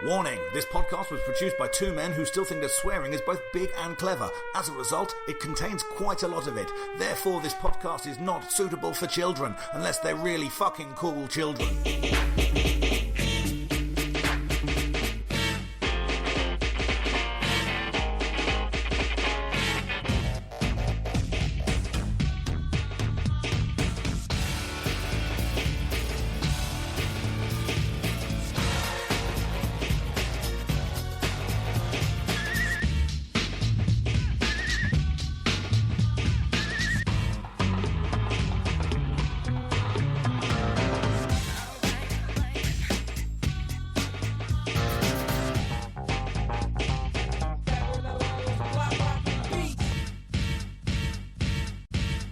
Warning, this podcast was produced by two men who still think that swearing is both big and clever. As a result, it contains quite a lot of it. Therefore, this podcast is not suitable for children, unless they're really fucking cool children.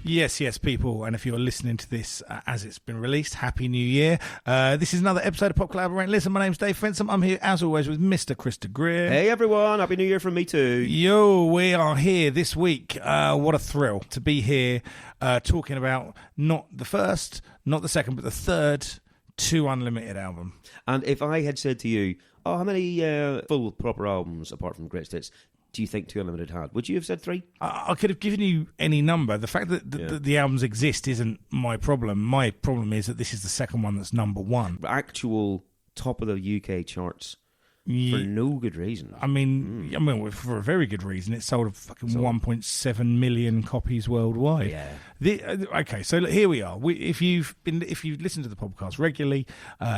Yes, people, and if you're listening to this as it's been released, Happy New Year. This is another episode of Pop Collaborate. Listen, my name's Dave Fensom. I'm here, as always, with Mr. Krista Greer. Hey, everyone. Happy New Year from me, too. Yo, we are here this week. What a thrill to be here talking about not the first, not the second, but the third Two Unlimited album. And if I had said to you, how many full, proper albums, apart from Greatest Hits, do you think Two Unlimited had? Would you have said 3? I could have given you any number. The fact that the albums exist isn't my problem. My problem is that this is the second one that's number one. Actual top of the UK charts for no good reason. I mean, for a very good reason. It sold fucking 1.7 million copies worldwide. Yeah. Okay, so look, here we are. If you've listened to the podcast regularly,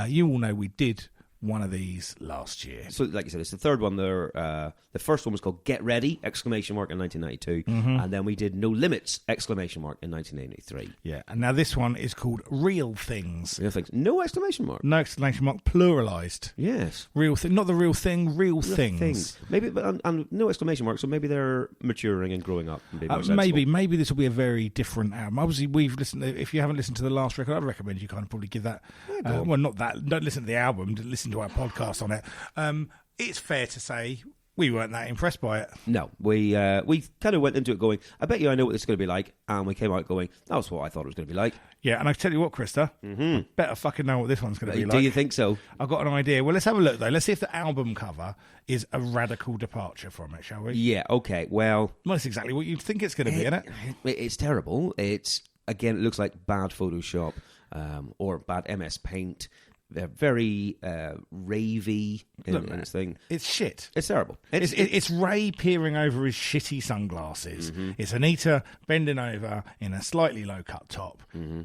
you will know we did one of these last year. So, like you said, it's the third one there. The first one was called Get Ready! In 1992. And then we did No Limits! In 1983. Yeah, and now this one is called Real Things. Real Things. No exclamation mark. No exclamation mark, pluralised. Yes. Real thing, not the real thing, real things. Maybe, but and no exclamation mark, so maybe they're maturing and growing up. And being more sensible. Maybe this will be a very different album. Obviously, we've listened. If you haven't listened to the last record, I'd recommend you kind of probably give that. Well, not that. Don't listen to the album. Listen to our podcast on it. It's fair to say we weren't that impressed by it. No, we kind of went into it going, I bet you I know what this is going to be like, and we came out going, that was what I thought it was going to be like. Yeah, and I tell you what, Krista, better fucking know what this one's going to be like. Do you think so? I've got an idea. Well, let's have a look, though. Let's see if the album cover is a radical departure from it, shall we? Yeah, okay, well... That's exactly what you'd think it's going to be, isn't it? It's terrible. Again, it looks like bad Photoshop or bad MS Paint. They're very ravey in its thing. It's shit. It's terrible. It's Ray peering over his shitty sunglasses. It's Anita bending over in a slightly low-cut top.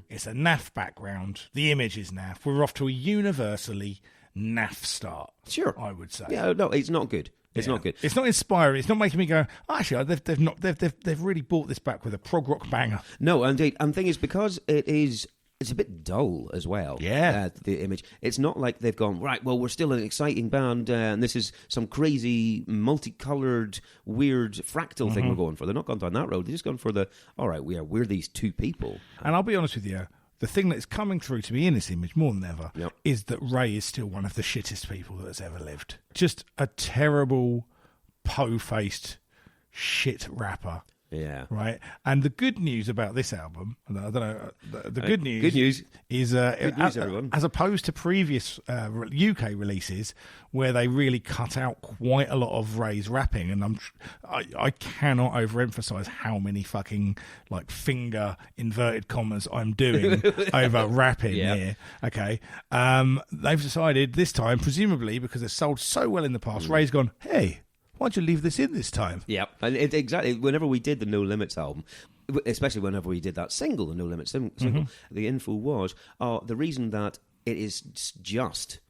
It's a naff background. The image is naff. We're off to a universally naff start. Sure, I would say. Yeah, no, it's not good. It's not good. It's not inspiring. It's not making me go, actually, they've really brought this back with a prog rock banger. No, indeed. And the thing is, because it's a bit dull as well. Yeah. The image. It's not like they've gone, right, well, we're still an exciting band and this is some crazy, multicoloured, weird, fractal thing we're going for. They're not gone down that road. They've just gone for all right, we're these two people. And I'll be honest with you, the thing that's coming through to me in this image more than ever is that Ray is still one of the shittest people that's ever lived. Just a terrible, po-faced shit rapper. Yeah. Right. And the good news about this album, I don't know, the good news is everyone. As opposed to previous UK releases where they really cut out quite a lot of Ray's rapping, and I cannot overemphasize how many fucking like finger inverted commas I'm doing over rapping here. Okay. They've decided this time, presumably because it's sold so well in the past, Ray's gone, hey, why'd you leave this in this time? Yep. And exactly, whenever we did the No Limits album, especially whenever we did that single, the No Limits single, the info was, the reason that it is just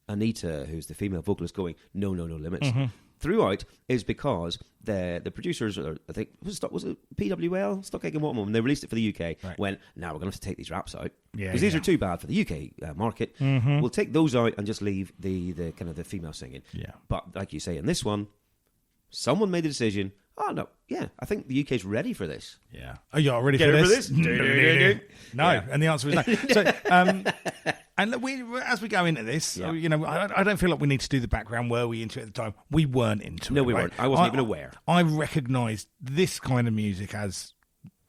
Anita, who's the female vocalist, going, no limits, throughout, is because the producers, I think, was it PWL, Stock Aitken Waterman, when they released it for the UK, went, now we're going to have to take these raps out. Because these are too bad for the UK market. We'll take those out and just leave the kind of the female singing. Yeah. But like you say, in this one, someone made the decision, I think the UK's ready for this. Yeah. Oh, you're ready for this? No, and the answer is no. So, and as we go into this, I don't feel like we need to do the background. Were we into it at the time? We weren't into it. No, we weren't. I wasn't even aware. I recognised this kind of music as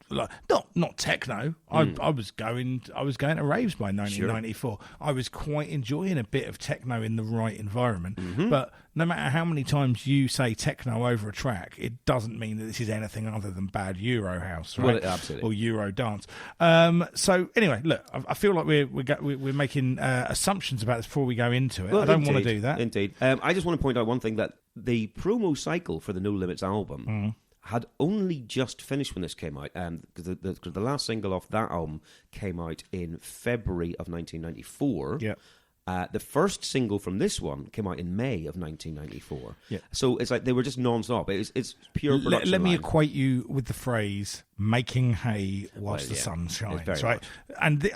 like not techno. I was going to raves by 1994. I was quite enjoying a bit of techno in the right environment. But no matter how many times you say techno over a track, it doesn't mean that this is anything other than bad Eurohouse, right? Well, absolutely. Or Euro dance. So anyway, look, I feel like we're making assumptions about this before we go into it. Well, I don't want to do that. Indeed. I just want to point out one thing, that the promo cycle for the No Limits album had only just finished when this came out. Because the last single off that album came out in February of 1994. Yeah. The first single from this one came out in May of 1994. Yeah. So it's like they were just non-stop. It's pure production Let me line. equate you with the phrase "making hay whilst the sun shines." Right, and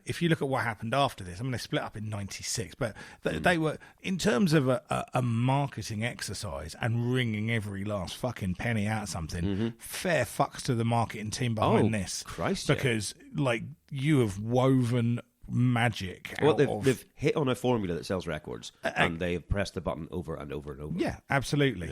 if you look at what happened after this, I mean, they split up in '96, but they were, in terms of a marketing exercise and wringing every last fucking penny out of something. Fair fucks to the marketing team behind this, Christ, because like you have woven magic Well, out they've hit on a formula that sells records, and they've pressed the button over and over and over. Yeah, absolutely.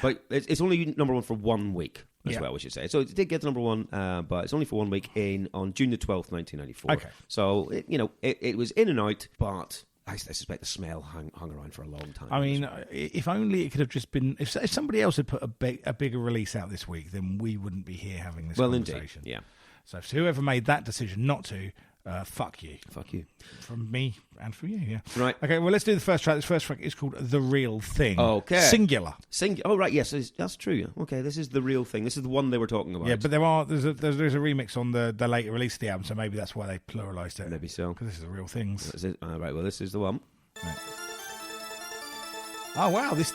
But it's only number one for 1 week as well, we should say. So it did get to number one, but it's only for 1 week on June the 12th, 1994. Okay. So it was in and out, but I suspect the smell hung around for a long time. I mean, if only it could have just been... If somebody else had put a bigger release out this week, then we wouldn't be here having this conversation. Indeed, yeah. So if whoever made that decision not to, fuck you. Fuck you. From me and from you, yeah. Right. Okay, well, let's do the first track. This first track is called The Real Thing. Okay. Singular. Oh, right, yes, that's true. Okay, this is The Real Thing. This is the one they were talking about. Yeah, but there's a remix on the later release of the album, so maybe that's why they pluralised it. Maybe so. Because this is The Real Things. Is it? Right, well, this is the one. Right. Oh, wow, this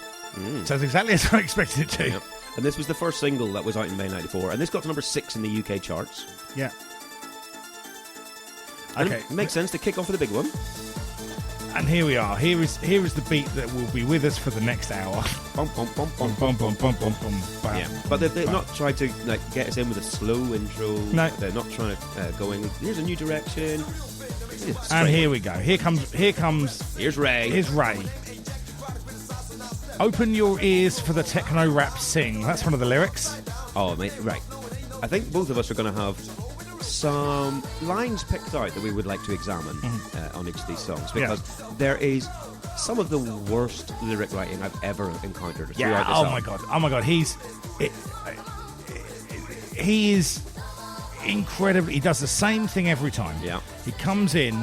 sounds exactly as I expected it to. Yep. And this was the first single that was out in May 94, and this got to number 6 in the UK charts. Yeah. And Okay. it makes sense to kick off with a big one. And here we are. Here is the beat that will be with us for the next hour. Bum, bum, bum, bum. Bum, bum, bum, bum, bum, bam. Yeah, but they've not tried to get us in with a slow intro. No. They're not trying to go in. Here's a new direction. And here we go. Here's Ray. Here's Ray. Open your ears for the techno rap sing. That's one of the lyrics. Oh, mate, right. I think both of us are going to have some lines picked out that we would like to examine on each of these songs, because there is some of the worst lyric writing I've ever encountered. Yeah. Oh my god. He is incredible. He does the same thing every time. Yeah. He comes in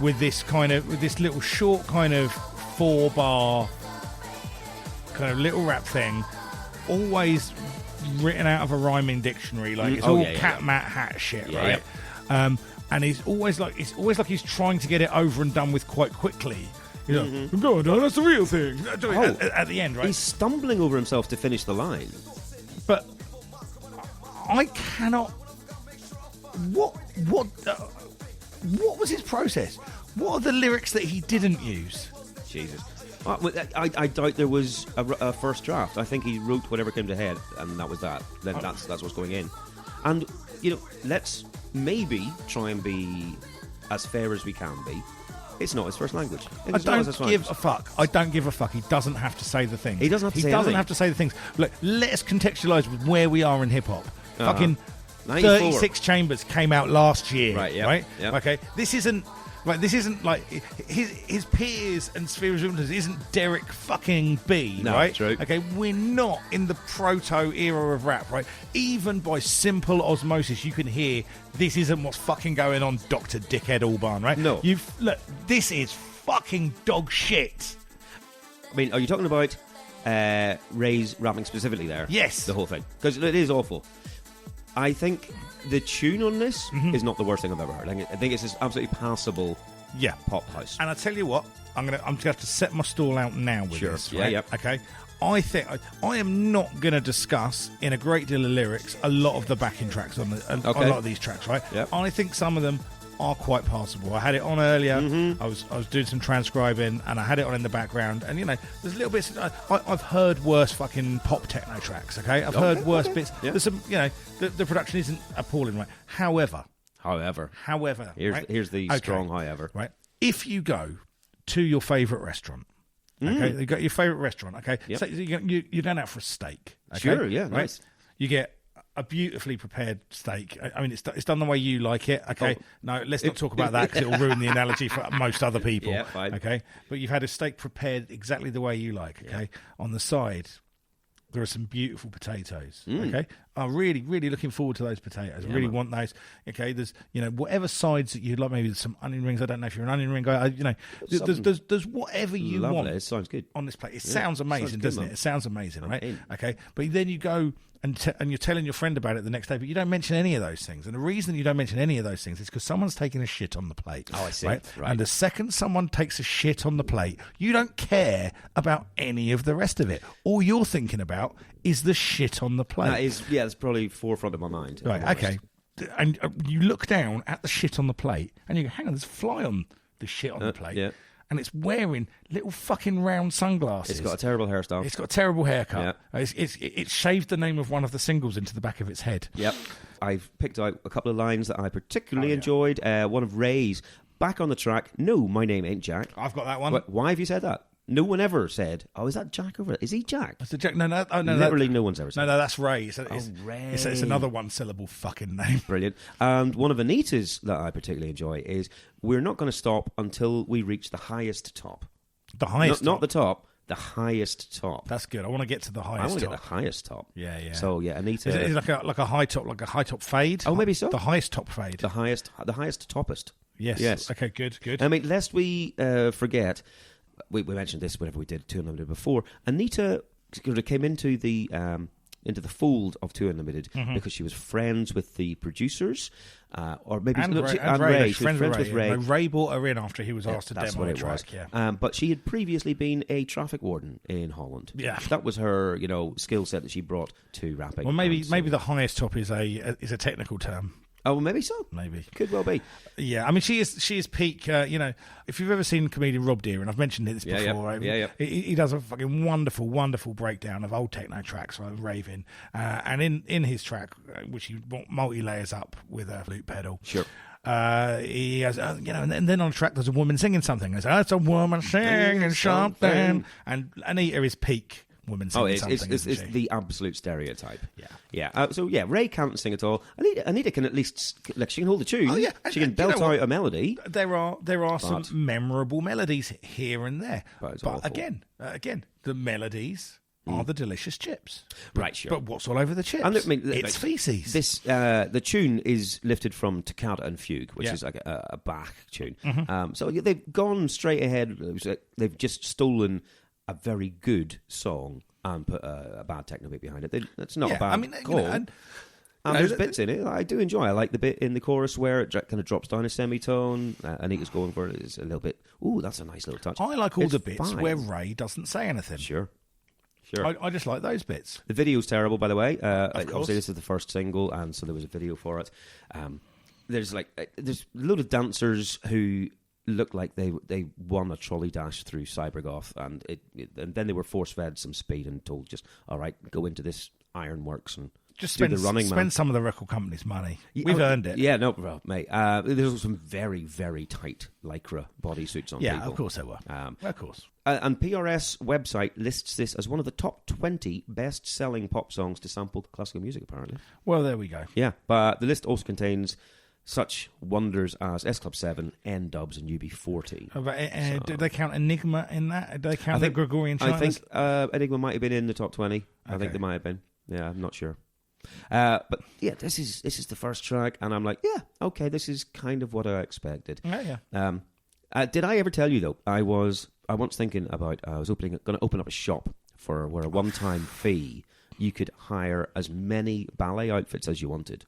with this little short kind of 4-bar kind of little rap thing, always written out of a rhyming dictionary, like it's all cat mat hat shit, right? Yeah. And he's always like he's trying to get it over and done with quite quickly. You know, go on, that's the real thing. At the end, right? He's stumbling over himself to finish the line. But I cannot. What was his process? What are the lyrics that he didn't use? Jesus. I doubt there was a first draft. I think he wrote whatever came to head, and that was that. Then that's what's going in. And, let's maybe try and be as fair as we can be. It's not his first language. I don't give a fuck. I don't give a fuck. He doesn't have to say the things. He doesn't have to say the things. Look, let's contextualise with where we are in hip-hop. Fucking 94. 36 Chambers came out last year. Right, yeah. Right? Yep. Okay, this isn't like his peers and sphere of influence isn't Derek fucking B, no, right? True. Okay, we're not in the proto era of rap, right? Even by simple osmosis, you can hear this isn't what's fucking going on, Dr. Dickhead Albarn, right? No. Look, this is fucking dog shit. I mean, are you talking about Ray's rapping specifically there? Yes. The whole thing. Because it is awful. I think the tune on this is not the worst thing I've ever heard. I think it's just absolutely passable pop house. And I tell you what, I'm just going to have to set my stall out now with this. Right? Yeah. Okay. I think I am not going to discuss in a great deal of lyrics a lot of the backing tracks on a lot of these tracks, right? Yep. I think some of them are quite passable. I had it on earlier. I was doing some transcribing, and I had it on in the background. And there's little bits. I've heard worse fucking pop techno tracks. Okay, I've heard worse bits. Yeah. There's some. The production isn't appalling, right? However, here's the strong however. Right, if you go to your favourite restaurant. Okay, you got your favourite restaurant. Okay, Yep. so you're going out for a steak. Okay? Sure, yeah, right? nice. You get a beautifully prepared steak. I mean, it's done the way you like it. Okay, no, let's not talk about that because it will ruin the analogy for most other people. Yeah, fine. Okay, but you've had a steak prepared exactly the way you like. Okay, on the side, there are some beautiful potatoes. Okay, I'm really, really looking forward to those potatoes. I really want those. Okay, there's whatever sides that you'd like. Maybe there's some onion rings. I don't know if you're an onion ring guy. There's whatever you want. It sounds good on this plate. It sounds amazing, doesn't it? It sounds amazing, right? In. Okay, but then you go and you're telling your friend about it the next day, but you don't mention any of those things. And the reason you don't mention any of those things is because someone's taking a shit on the plate. Oh, I see. Right? And the second someone takes a shit on the plate, you don't care about any of the rest of it. All you're thinking about is the shit on the plate. That is, it's probably forefront of my mind. Right, okay. And you look down at the shit on the plate and you go, hang on, there's a fly on the shit on the plate. Yeah. And it's wearing little fucking round sunglasses. It's got a terrible hairstyle. It's got a terrible haircut. Yeah. It's shaved the name of one of the singles into the back of its head. Yep. I've picked out a couple of lines that I particularly enjoyed. One of Ray's, back on the track, no, my name ain't Jack. I've got that one. Why have you said that? No one ever said, is that Jack over there? Is he Jack? That's Jack. No. Literally no one's ever said No, that's Ray. Ray. It's another one-syllable fucking name. Brilliant. And one of Anita's that I particularly enjoy is, we're not going to stop until we reach the highest top. The highest top? Not the top, the highest top. That's good. I want to get to the highest top. I want to get the highest top. Yeah. So, Anita... Is it like a high top fade? Oh, maybe so. The highest top fade. The highest toppest. Yes. Okay, good. I mean, lest we forget... We mentioned this whenever we did 2 Unlimited before. Anita came into the fold of 2 Unlimited because she was friends with the producers, or maybe Ray. She was friends with Ray. Ray brought her in after he was asked to demo the track. Yeah. But she had previously been a traffic warden in Holland. Yeah, that was her skill set that she brought to rapping. Well, maybe the highest top is a technical term. Oh, well, maybe so. Maybe. Could well be. Yeah, I mean, she is peak, if you've ever seen comedian Rob Deere, and I've mentioned this before, he does a fucking wonderful, wonderful breakdown of old techno tracks, like raving, and in his track, which he multi-layers up with a flute pedal. Sure. He has, and then on the track there's a woman singing something. It's a woman singing something, and Anita is peak. Woman singing something. It's the absolute stereotype. Yeah. So Ray can't sing at all. Anita can at least she can hold the tune. Oh yeah, she can belt out a melody. There are some memorable melodies here and there, but again, the melodies are the delicious chips. Right, sure. But what's all over the chips? It's feces. This the tune is lifted from Toccata and Fugue, which is like a Bach tune. So they've gone straight ahead. They've just stolen a very good song and put a bad techno bit behind it. That's not a bad call. And there's bits in it I do enjoy. I like the bit in the chorus where it kind of drops down a semitone. Anita's going for it. It's a little bit, that's a nice little touch. I like all the bits where Ray doesn't say anything. Sure. I just like those bits. The video's terrible, by the way. Obviously, this is the first single, and so there was a video for it. There's a load of dancers who looked like they won a trolley dash through Cybergoth, and then they were force-fed some speed and told just, all right, go into this ironworks and just do the running, spend some of the record company's money. We've earned it. Yeah, no, well, mate. There's some very, very tight Lycra bodysuits on people. Yeah, of course there were. Of course. And PRS website lists this as one of the top 20 best-selling pop songs to sample classical music, apparently. Well, there we go. Yeah, but the list also contains such wonders as S Club 7, N-Dubs, and UB40. Do they count Enigma in that? Do they count the Gregorian China? I think Enigma might have been in the top 20. Okay. I think they might have been. Yeah, I'm not sure. But yeah, this is the first track, and I'm like, yeah, okay, this is kind of what I expected. Yeah. Did I ever tell you though? I was once thinking about I was going to open up a shop where a one-time fee you could hire as many ballet outfits as you wanted.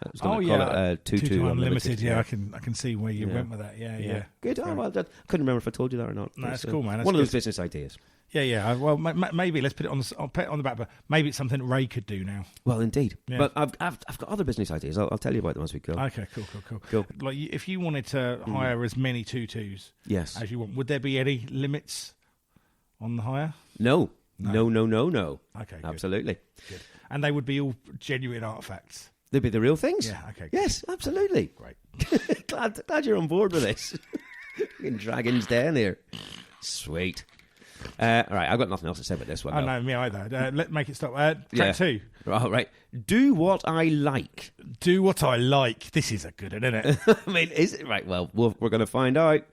I was going to call it 2 Unlimited. Yeah, I can see where you went with that. Yeah. Good. Oh, well, I couldn't remember if I told you that or not. No, that's cool, man. That's one of those business ideas. Yeah. Well, maybe let's put it on the back. But maybe it's something Ray could do now. Well, indeed. Yeah. But I've got other business ideas. I'll tell you about them as we go. Okay, cool. Like, if you wanted to hire as many tutus as you want, would there be any limits on the hire? No. Okay, absolutely. Good. And they would be all genuine artifacts. They'd be the real things? Yeah, okay. Good. Yes, absolutely. Great. glad you're on board with this. Fucking Dragon's Den here. Sweet. All right, I've got nothing else to say about this one. Oh, no, me either. Let's make it stop. Track 2. All right. Do what I like. Do what I like. This is a good one, isn't it? I mean, is it? Right, well, we're going to find out.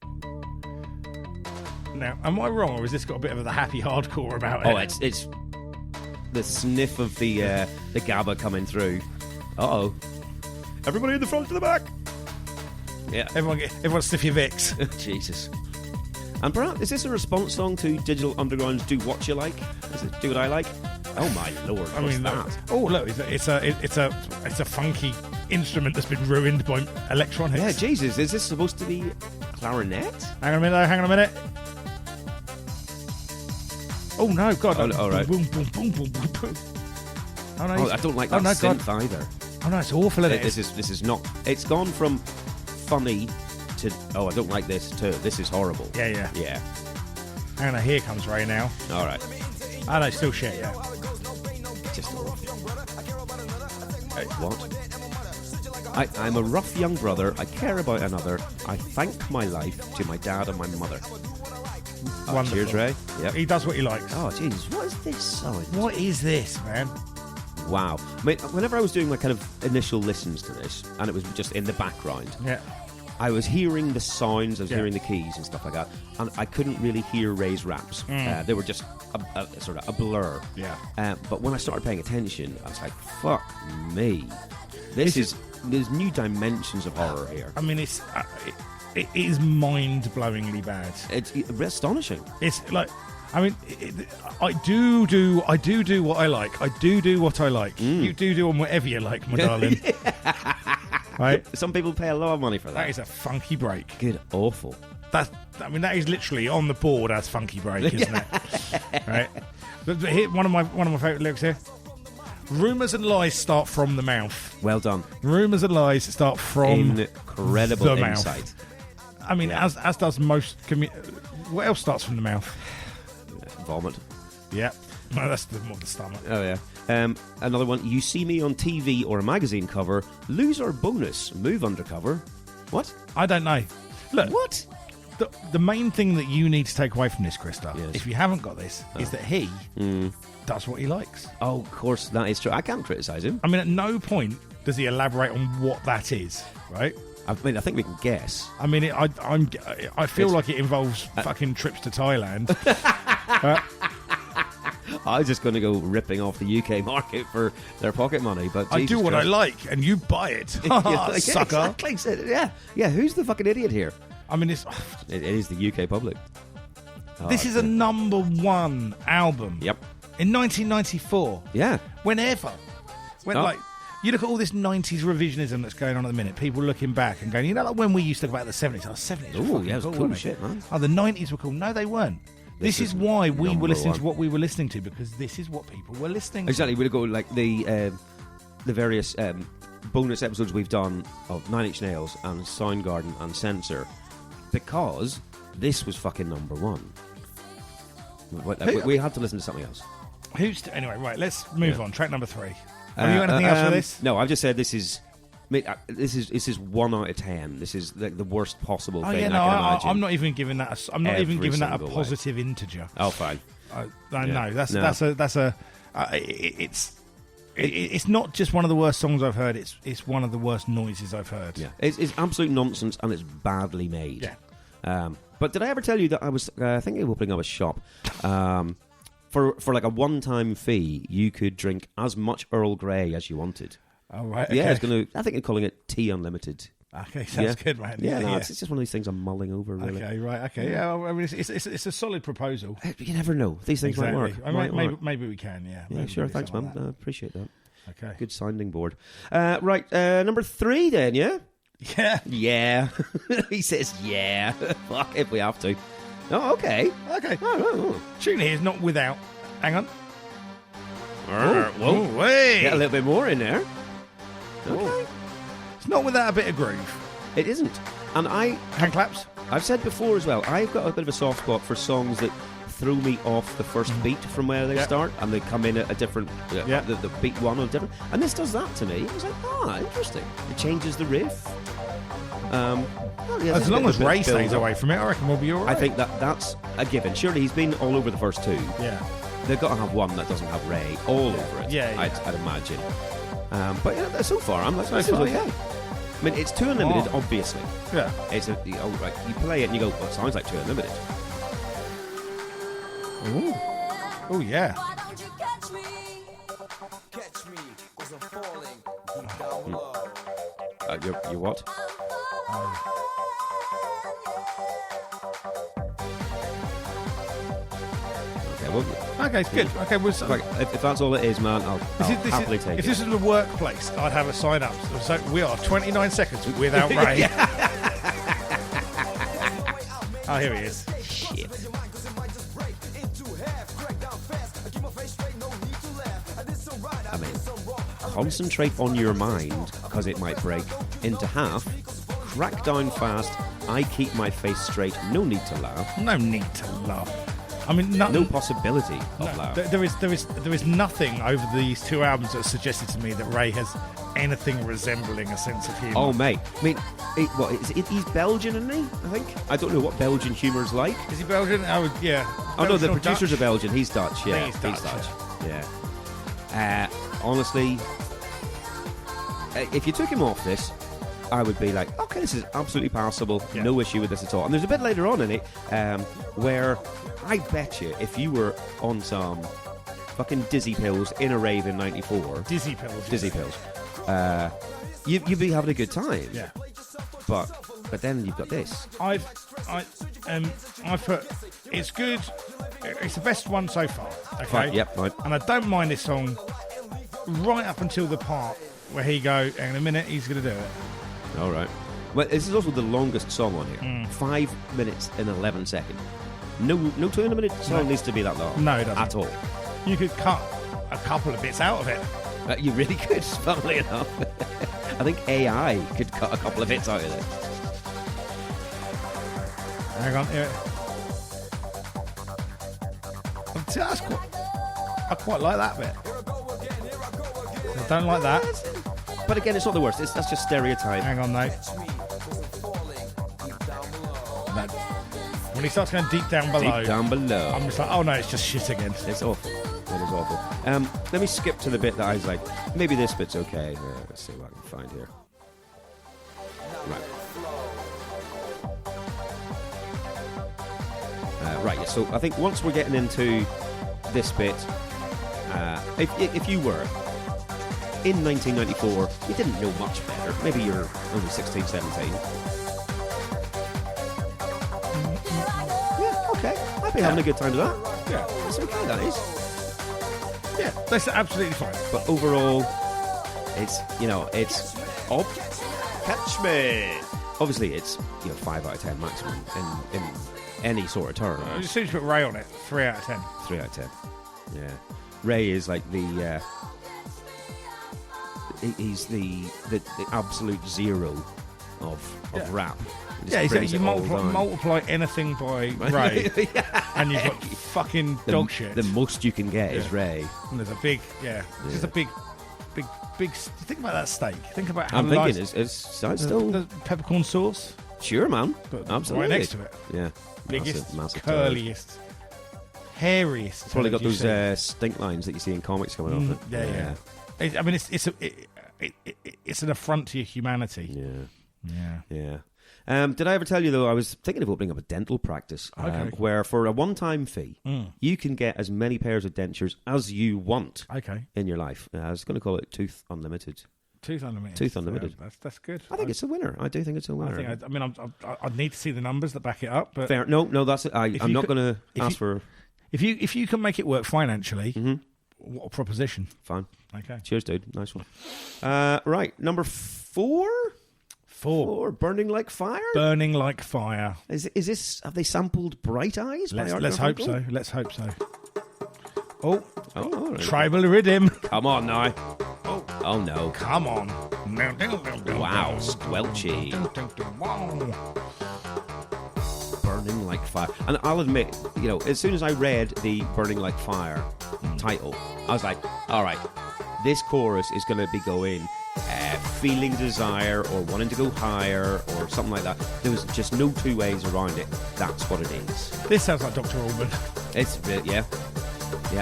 Now, am I wrong, or has this got a bit of the happy hardcore about it? Oh, it's the sniff of the GABA coming through. Uh-oh. Everybody in the front to the back. Yeah. Everyone sniff your Vicks. Jesus. And perhaps, is this a response song to Digital Underground's Do What You Like? Is it Do What I Like? Oh my lord, what's that? Oh look, it's a funky instrument that's been ruined by electronics. Yeah, Jesus, is this supposed to be clarinet? Hang on a minute. Oh no, God! Oh, right. Boom, boom, boom, boom, boom, boom. Oh no! I don't like that synth either. Oh no, it's awful, isn't it? This is not. It's gone from funny to I don't like this to this is horrible. Yeah. Hang on, here comes Ray now. All right. Oh no, still shit. Yeah. Just what? I'm a rough young brother. I care about another. I thank my life to my dad and my mother. Wonderful. Cheers, Ray. Yep. He does what he likes. Oh, Jesus, what is this song? What is this, man? Wow. I mean, whenever I was doing my kind of initial listens to this, and it was just in the background, Yeah. I was hearing the sounds, I was hearing the keys and stuff like that, and I couldn't really hear Ray's raps. They were just a sort of a blur. Yeah. But when I started paying attention, I was like, fuck me. There's new dimensions of horror here. I mean, it is mind-blowingly bad. It's astonishing. It's like, I mean, I do what I like. I do what I like. You do on whatever you like, my darling. Right? Some people pay a lot of money for that. That is a funky break. Good, awful. That is literally on the board as funky break, isn't it? Right? But here, one of my favourite lyrics here. Rumours and lies start from the mouth. Well done. Rumours and lies start from incredible the insight. mouth. I mean, as does most. What else starts from the mouth? Vomit. Yeah. No, that's more the stomach. Oh, yeah. Another one. You see me on TV or a magazine cover. Lose or bonus. Move undercover. What? I don't know. Look. What? The main thing that you need to take away from this, Krista, yes. if you haven't got this, is that he does what he likes. Oh, of course, that is true. I can't criticise him. I mean, at no point does he elaborate on what that is, right? I mean, I think we can guess. I mean, I feel like it involves fucking trips to Thailand. I was just going to go ripping off the UK market for their pocket money, but I do what I like, and you buy it, sucker. Exactly. Yeah. Who's the fucking idiot here? I mean, it is the UK public. This is a number one album. Yep. In 1994. Yeah. Whenever. Like, you look at all this 90s revisionism that's going on at the minute, people looking back and going, you know, like when we used to talk about the 70s. Oh, 70s. Oh, yeah, it was cool shit, man. Oh, the 90s were cool. No, they weren't. This is why we were listening to what we were listening to, because this is what people were listening to. Exactly. We'd go like the various bonus episodes we've done of Nine Inch Nails and Soundgarden and Censor, because this was fucking number one. We had to listen to something else. Anyway, right, let's move on. Track number 3. Have you got anything else for this? No, I've just said this is 1 out of 10. This is like the worst possible thing I can imagine. I'm not even giving that. I'm not even giving that a positive integer. Oh, fine. No, it's not just one of the worst songs I've heard. It's one of the worst noises I've heard. Yeah, it's absolute nonsense and it's badly made. Yeah. But did I ever tell you that I was thinking of opening up a shop? For like a one-time fee, you could drink as much Earl Grey as you wanted. Oh, right. Yeah, okay. I think they're calling it Tea Unlimited. Okay, sounds good, man. Yeah, it's just one of these things I'm mulling over, really. Okay, right. Okay, yeah. I mean, it's a solid proposal. You never know; these things might work. Maybe we can. Yeah. Yeah, sure. Thanks, man. I appreciate that. Okay. Good sounding board. Right, number 3, then. Yeah. Yeah. Yeah. He says, "Yeah." Fuck if we have to. Oh, okay. Okay. Oh. Tune here is not without. Hang on. Whoa! Hey. Get a little bit more in there. Okay. It's not without a bit of groove. It isn't. And hand claps. I've said before as well, I've got a bit of a soft spot for songs that throw me off the first beat from where they start, and they come in at a different, the beat one or different. And this does that to me. I was like, interesting. It changes the riff. Well, yeah, As long as Ray stays build-up. away from it, I reckon we'll be all right. I think that's a given. Surely he's been all over the first two. Yeah. They've got to have one that doesn't have Ray all over it. Yeah, yeah. I'd imagine. But yeah, so far I'm like, So this is far, okay. yeah. I mean, it's 2 Unlimited, Oh. obviously. Yeah. It's you play it and you go, well, it sounds like 2 Unlimited. Ooh. Oh, yeah. Why don't you catch me? Catch me, 'cause I'm falling deep down below. You what? Okay, well, Okay, it's good. Okay, we'll... like, if that's all it is, man, I'll happily take if it. this is the workplace, I'd have a sign up. So we are 29 seconds without Ray. Oh, here he is. Shit. I mean, concentrate on your mind, because it might break into half. Crack down fast. I keep my face straight. No need to laugh. No need to laugh. I mean, No possibility of laugh. There is nothing over these two albums that suggested to me that Ray has anything resembling a sense of humour. Oh, mate. I mean, he's Belgian, isn't he? I think. I don't know what Belgian humour's like. Is he Belgian? Oh, yeah. Oh, no, the Belgian or producers Dutch? are Belgian. He's Dutch, yeah. He's Dutch, Yeah. Honestly, if you took him off this, I would be like, okay, this is absolutely passable. Yeah. No issue with this at all. And there's a bit later on in it where I bet you if you were on some fucking dizzy pills in a rave in '94, Dizzy pills. dizzy pills, you'd be having a good time. Yeah. But then you've got this. I've put. It's good. It's the best one so far. Okay. Right, yep, right. And I don't mind this song right up until the part where he go. In a minute, he's going to do it. All right. Well, this is also the longest song on here. 5 minutes and 11 seconds. No 2 Unlimited song needs to be that long. No, it doesn't. At all. You could cut a couple of bits out of it. You really could, funnily enough. I think AI could cut a couple of bits out of it. Hang on, here. I quite like that bit. I don't like that. But again, it's not the worst. That's just stereotype. Hang on, mate. No. When he starts going deep down below, Deep down below. I'm just like, oh no, it's just shit again. It's awful. It is awful. Let me skip to the bit that I was like, maybe this bit's okay. Let's see what I can find here. Right. Right, yeah, so I think once we're getting into this bit, if you were in 1994, you didn't know much better. Maybe you're only 16, 17. Yeah, okay. I'd be having a good time with that. Yeah, That's okay, that is. yeah, that's absolutely fine. But overall, it's catch me. Obviously, it's 5 out of 10 maximum in any sort of term. As soon as you put Ray on it, 3 out of 10. 3 out of 10. Yeah, Ray is like the he's the absolute zero of rap. He just Yeah, brings you it all down. multiply anything by Ray, and you've got fucking dog shit. The most you can get is Ray. And there's a big, just a big. Think about that steak. Think about how I'm nice thinking it's still the peppercorn sauce, sure, man. but Absolutely right next to it. Yeah, Biggest, massive turd. curliest, hairiest. Probably turd got you've those seen. stink lines that you see in comics coming off it. Yeah. I mean, it's an affront to your humanity. Yeah. Did I ever tell you, though, I was thinking of opening up a dental practice where for a one-time fee, you can get as many pairs of dentures as you want in your life. I was going to call it Tooth Unlimited. Tooth Unlimited. Tooth Unlimited. That's good. I think it's a winner. I do think it's a winner. I'd need to see the numbers that back it up. But Fair. No, that's it. I'm not going to ask for... If you can make it work financially, what a proposition. Fine. Okay. Cheers, dude. Nice one. Right, number 4? 4, Burning Like Fire? Burning Like Fire. Is this... Have they sampled Bright Eyes? by Art Let's hope Garfunkel? so. Let's hope so. Oh, all right. tribal rhythm. Come on now. Oh no. Come on. Wow, squelchy. Wow. Burning Like Fire. And I'll admit, as soon as I read the Burning Like Fire title, I was like, all right, this chorus is going to be going feeling desire or wanting to go higher or something like that. There was just no two ways around it. That's what it is. This sounds like Dr. Alban. It's yeah.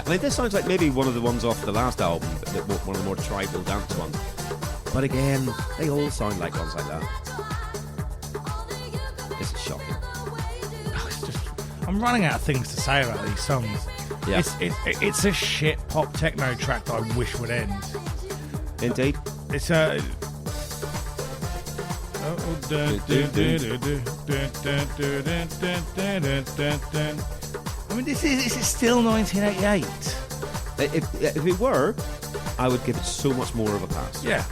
I mean, this sounds like maybe one of the ones off the last album, one of the more tribal dance ones. But again, they all sound like ones like that. This is shocking. I'm running out of things to say about these songs. Yeah. It's a shit pop techno track that I wish would end. Indeed. It's a. I mean, this is still 1988. If it were, I would give it so much more of a pass. Yeah.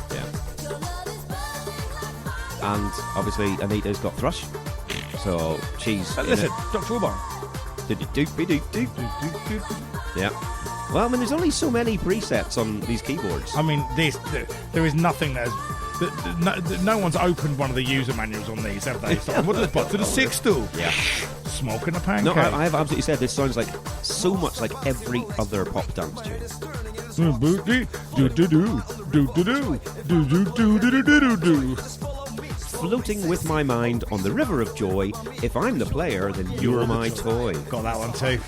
And obviously, Anita's got thrush, so she's. Listen, Dr. Alban. Yeah. Well, I mean, there's only so many presets on these keyboards. I mean, there is nothing that's. No one's opened one of the user manuals on these, have they? So, what does it put to the 6 do? Yeah. Smoking a pancake. No, I have absolutely said this sounds like so much like every other pop dance tune. Floating with my mind on the river of joy. If I'm the player, then you're my toy. Got that one too.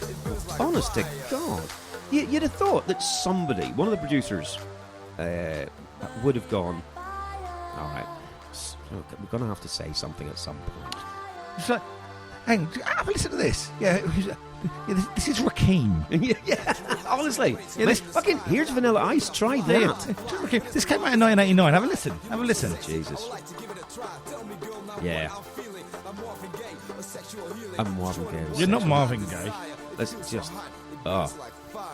Honest to God. You'd have thought that somebody, one of the producers, would have gone, all right, we're going to have to say something at some point. It's like, hang on, have a listen to this. Yeah, this is Rakim. Yeah, honestly. Yeah, this fucking, here's Vanilla Ice, try that. This came out in 1989. Have a listen. Jesus. Yeah. I'm Marvin Gaye. You're not Marvin Gaye. That's just,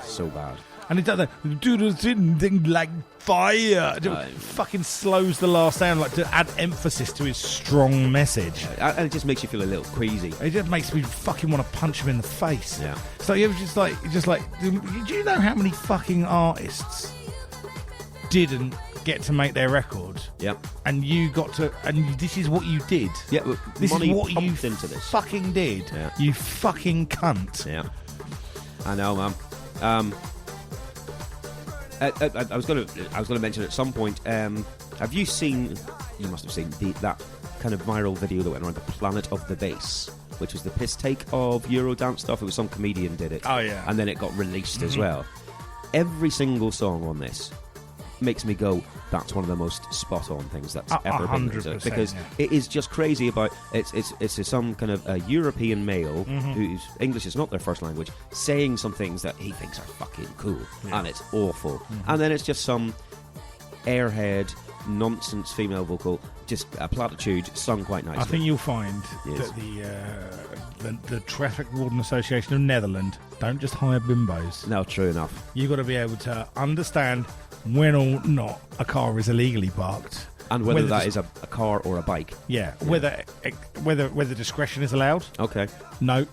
so bad. And it does that do the thing like fire. Fucking slows the last sound, like to add emphasis to his strong message. And it just makes you feel a little queasy. It just makes me fucking want to punch him in the face. Yeah. So you're just like, do you know how many fucking artists didn't get to make their record? Yep. And you got to, and this is what you did. Yeah. This money is what you into this. fucking did. Yeah. You fucking cunt. Yeah. I know, man. I was going to mention at some point. Have you seen? You must have seen that kind of viral video that went around, the Planet of the Bass, which was the piss take of Eurodance stuff. It was some comedian did it. Oh yeah. And then it got released as well. Every single song on this makes me go, that's one of the most spot on things that's ever been written, because it is just crazy about it's some kind of a European male whose English is not their first language saying some things that he thinks are fucking cool, and it's awful, and then it's just some airhead nonsense female vocal, just a platitude sung quite nicely. I think you'll find that the Traffic Warden Association of Netherlands don't just hire bimbos. No, true enough. You've got to be able to understand when or not a car is illegally parked, and whether that is a car or a bike. Yeah, whether discretion is allowed. Okay. No,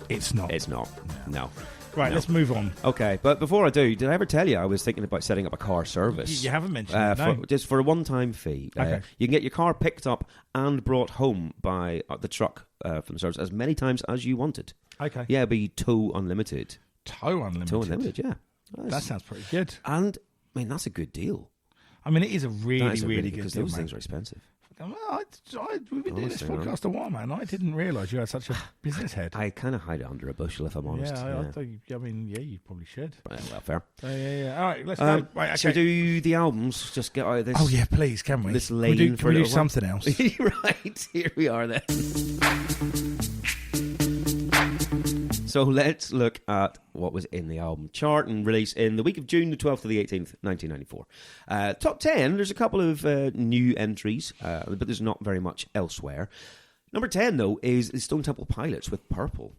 it's not. It's not. No. Right, let's move on. Okay, but before I do, did I ever tell you I was thinking about setting up a car service? You haven't mentioned it, just for a one-time fee. Okay. You can get your car picked up and brought home by the truck from the service as many times as you wanted. Okay. Yeah, it'd be tow unlimited. Tow unlimited? Tow unlimited, yeah. That sounds pretty good. And, I mean, that's a good deal. I mean, it is a really good deal. Because those things are expensive. Well, we've been doing this podcast a while, man. I didn't realise you had such a business head. I kind of hide it under a bushel, if I'm honest. I mean, you probably should. Right, well, fair. Yeah. All right, let's go. Right, okay. Should we do the albums? Just get out of this. Oh, yeah, please, can we? This lane can we do something else? Right, here we are then. So let's look at what was in the album chart and release in the week of June the 12th to the 18th, 1994. Top 10, there's a couple of new entries, but there's not very much elsewhere. Number 10, though, is the Stone Temple Pilots with Purple.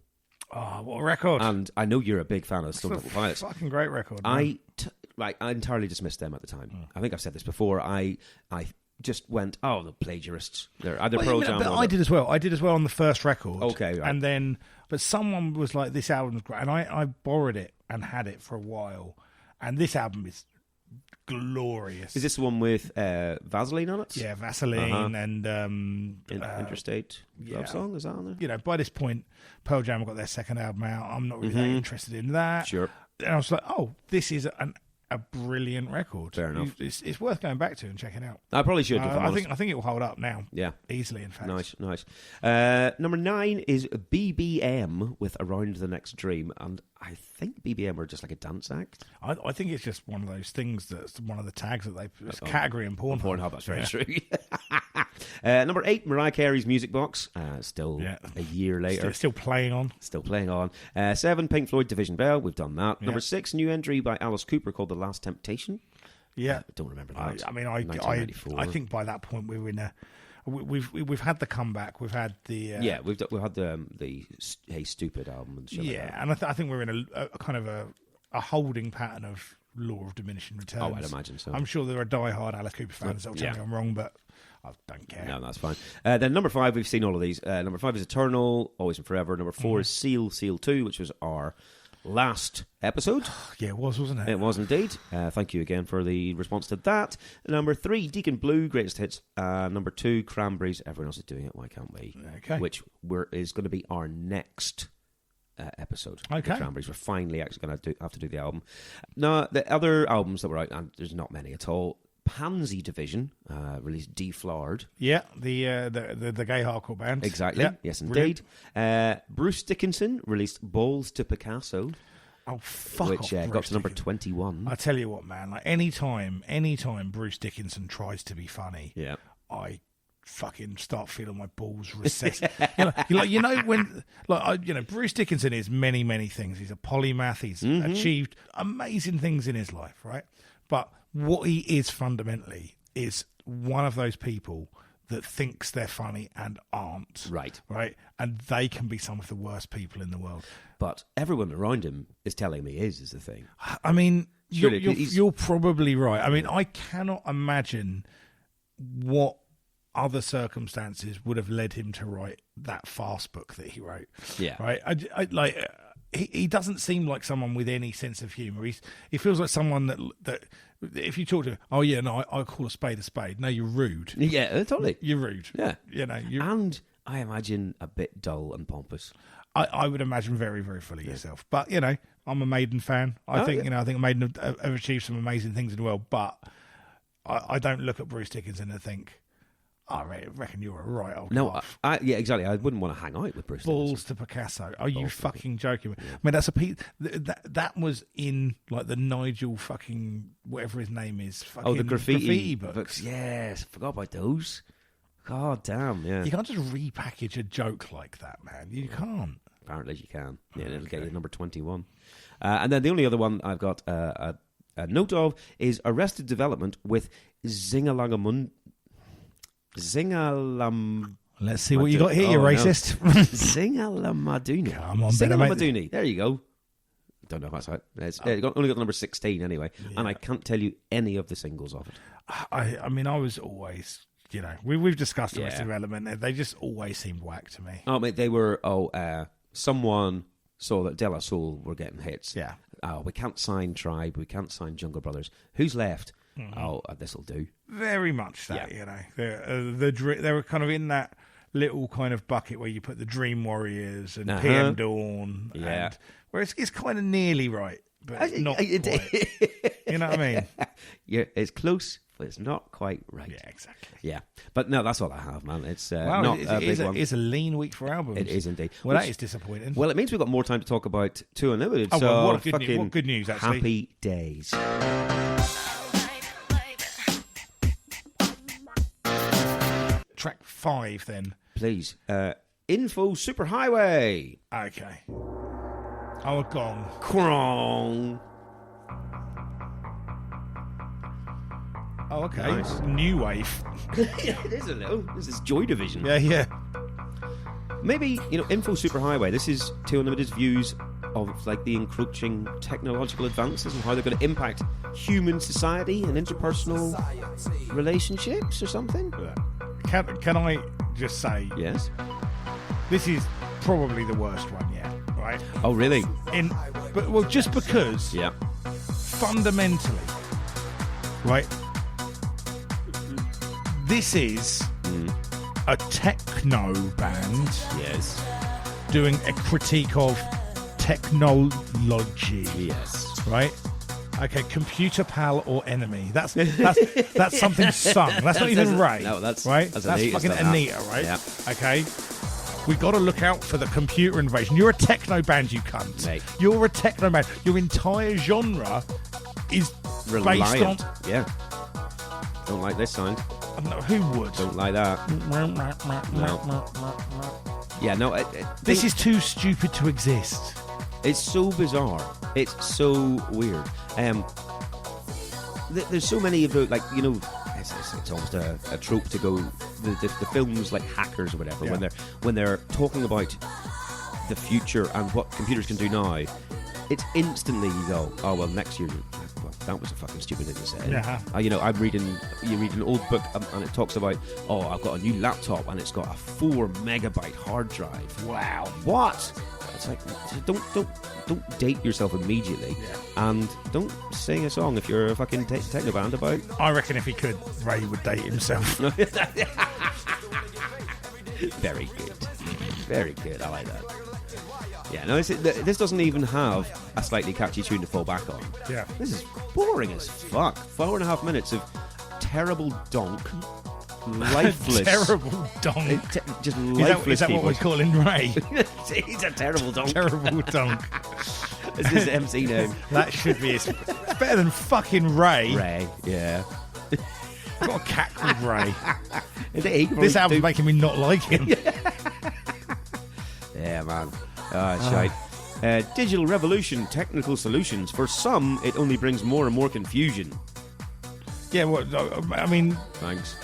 Oh, what a record. And I know you're a big fan of Stone Temple Pilots. Fucking great record. I entirely dismissed them at the time. I think I've said this before. I just went, the plagiarists. They're either Pearl Jam or... I did as well. I did as well on the first record. Okay, right. And then... But someone was like, this album's great. And I borrowed it and had it for a while. And this album is glorious. Is this the one with Vaseline on it? Yeah, Vaseline and... Interstate Love Song, is that on there? You know, by this point, Pearl Jam have got their second album out. I'm not really that interested in that. Sure. And I was like, this is an a brilliant record. Fair enough. It's worth going back to and checking out. I probably should. I think it will hold up now. Yeah. Easily, in fact. Nice. Number 9 is BBM with Around the Next Dream, and I think BBM are just like a dance act. I think it's just one of those things that's one of the tags that they it's category in Pornhub. Pornhub, that's very true. Number 8, Mariah Carey's Music Box. Still a year later. Still playing on. Still playing on. 7, Pink Floyd, Division Bell. We've done that. Yeah. Number 6, new entry by Alice Cooper called The Last Temptation. Yeah. I don't remember that. I think by that point we were in a... We've had the comeback. We've had the... we've had the Hey Stupid album and shit like that. And I think we're in a kind of a holding pattern of law of diminishing returns. Oh, I'd imagine so. I'm sure there are diehard Alice Cooper fans that will tell me I'm wrong, but I don't care. No, that's fine. Then number 5, we've seen all of these. Number 5 is Eternal, Always and Forever. Number 4 is Seal 2, which was our last episode. Yeah, it was, wasn't it? It was indeed. Thank you again for the response to that. Number 3, Deacon Blue, Greatest Hits. Number 2, Cranberries, Everyone Else Is Doing It, Why Can't We? Okay. Which is going to be our next episode. Okay. The Cranberries. We're finally actually going to have to do the album. Now, the other albums that were out, and there's not many at all. Pansy Division released Deflowered. Yeah, the gay hardcore band. Exactly. Yeah, yes, indeed. Bruce Dickinson released Balls to Picasso. Oh, fuck which off, got to number Dickinson. 21. I tell you what, man. Like anytime Bruce Dickinson tries to be funny, Yeah. I fucking start feeling my balls recess. Bruce Dickinson is many things. He's a polymath. He's achieved amazing things in his life, right? But what he is fundamentally is one of those people that thinks they're funny and aren't. Right. And they can be some of the worst people in the world. But everyone around him is telling me is the thing. I mean, Surely you're probably right. I mean, I cannot imagine what other circumstances would have led him to write that fast book that he wrote. Yeah. Right? He doesn't seem like someone with any sense of humour. He feels like someone that if you talk to him, oh yeah, no, I call a spade a spade. No, you're rude. Yeah, totally. You're rude. Yeah. And I imagine a bit dull and pompous. I would imagine very, very full of yourself. But, I'm a Maiden fan. I think Maiden have achieved some amazing things in the world, but I don't look at Bruce Dickinson and think, I reckon you're a right old laugh. Yeah, exactly. I wouldn't want to hang out with Bruce Balls Dickinson. to Picasso. Are you fucking joking? Yeah. I mean, that's a piece... That was in, like, the Nigel fucking... whatever his name is. Fucking the graffiti books. Yes, I forgot about those. God damn, yeah. You can't just repackage a joke like that, man. You can't. Apparently you can. Yeah, it'll get you number 21. And then the only other one I've got a note of is Arrested Development with Zingalangamun... Let's see what you got here, you racist. Zingalamaduni. Come on, Zingalamaduni. There you go. Don't know if that's right. It's only got number 16 anyway. Yeah. And I can't tell you any of the singles of it. I mean, I was always... we've discussed Arrested Development. They just always seemed whack to me. Oh, mate, they were... someone saw that De La Soul were getting hits. Yeah. Oh, we can't sign Tribe. We can't sign Jungle Brothers. Who's left? Mm-hmm. Oh, this'll do. Very much that, They were kind of in that little kind of bucket where you put the Dream Warriors and PM Dawn. Yeah. Where it's kind of nearly right, but not quite. You know what I mean? Yeah, it's close, but it's not quite right. Yeah, exactly. Yeah. But no, that's all I have, man. It's not a big one. It's a lean week for albums. It is indeed. Well, that is disappointing. Well, it means we've got more time to talk about 2 Unlimited. Oh, so well, what good news, actually. Happy days. Track 5, then. Please. Info Superhighway. Okay. Oh, a gong. Krong. Oh, okay. Nice. New wave. It is a little. This is Joy Division. Yeah. Maybe, Info Superhighway, this is 2 Unlimited's views of like the encroaching technological advances and how they're going to impact human society and interpersonal relationships or something. Can I just say... Yes? This is probably the worst one yet, right? Oh, really? Just because... Yeah. Fundamentally, right... This is a techno band. Yes. Doing a critique of technology. Yes. Right? Okay, computer pal or enemy. That's something sung. That's not even Ray. No, that's right. That's fucking Anita, right? Yeah. Okay. We've got to look out for the computer invasion. You're a techno band, you cunt. Mate. You're a techno band. Your entire genre is Reliant. based on. Yeah. Don't like this sound. No, who would? Don't like that. Yeah, no. This is too stupid to exist. It's so bizarre. It's so weird. There's so many of the, like, you know, it's almost a trope to go the films like Hackers or whatever, when they're talking about the future and what computers can do now. It's instantly you go, oh well, next year. Well, that was a fucking stupid thing to say. Yeah. You read an old book and it talks about, oh, I've got a new laptop and it's got a 4 megabyte hard drive. Wow. What? It's like, don't date yourself immediately, and don't sing a song if you're a fucking techno band about. I reckon if he could, Ray would date himself. Very good, very good. I like that. Yeah, no, this doesn't even have a slightly catchy tune to fall back on. Yeah, this is boring as fuck. 4.5 minutes of terrible donk. Lifeless. Terrible donk. Just lifeless. Is that what we're calling Ray? He's a terrible donk. Terrible donk. Is his MC name? That should be his. It's better than fucking Ray. Ray, yeah. I've got a cat called Ray. This album's making me not like him. Yeah, man. Shite. Digital revolution, technical solutions. For some, it only brings more and more confusion. Yeah, well, I mean, thanks.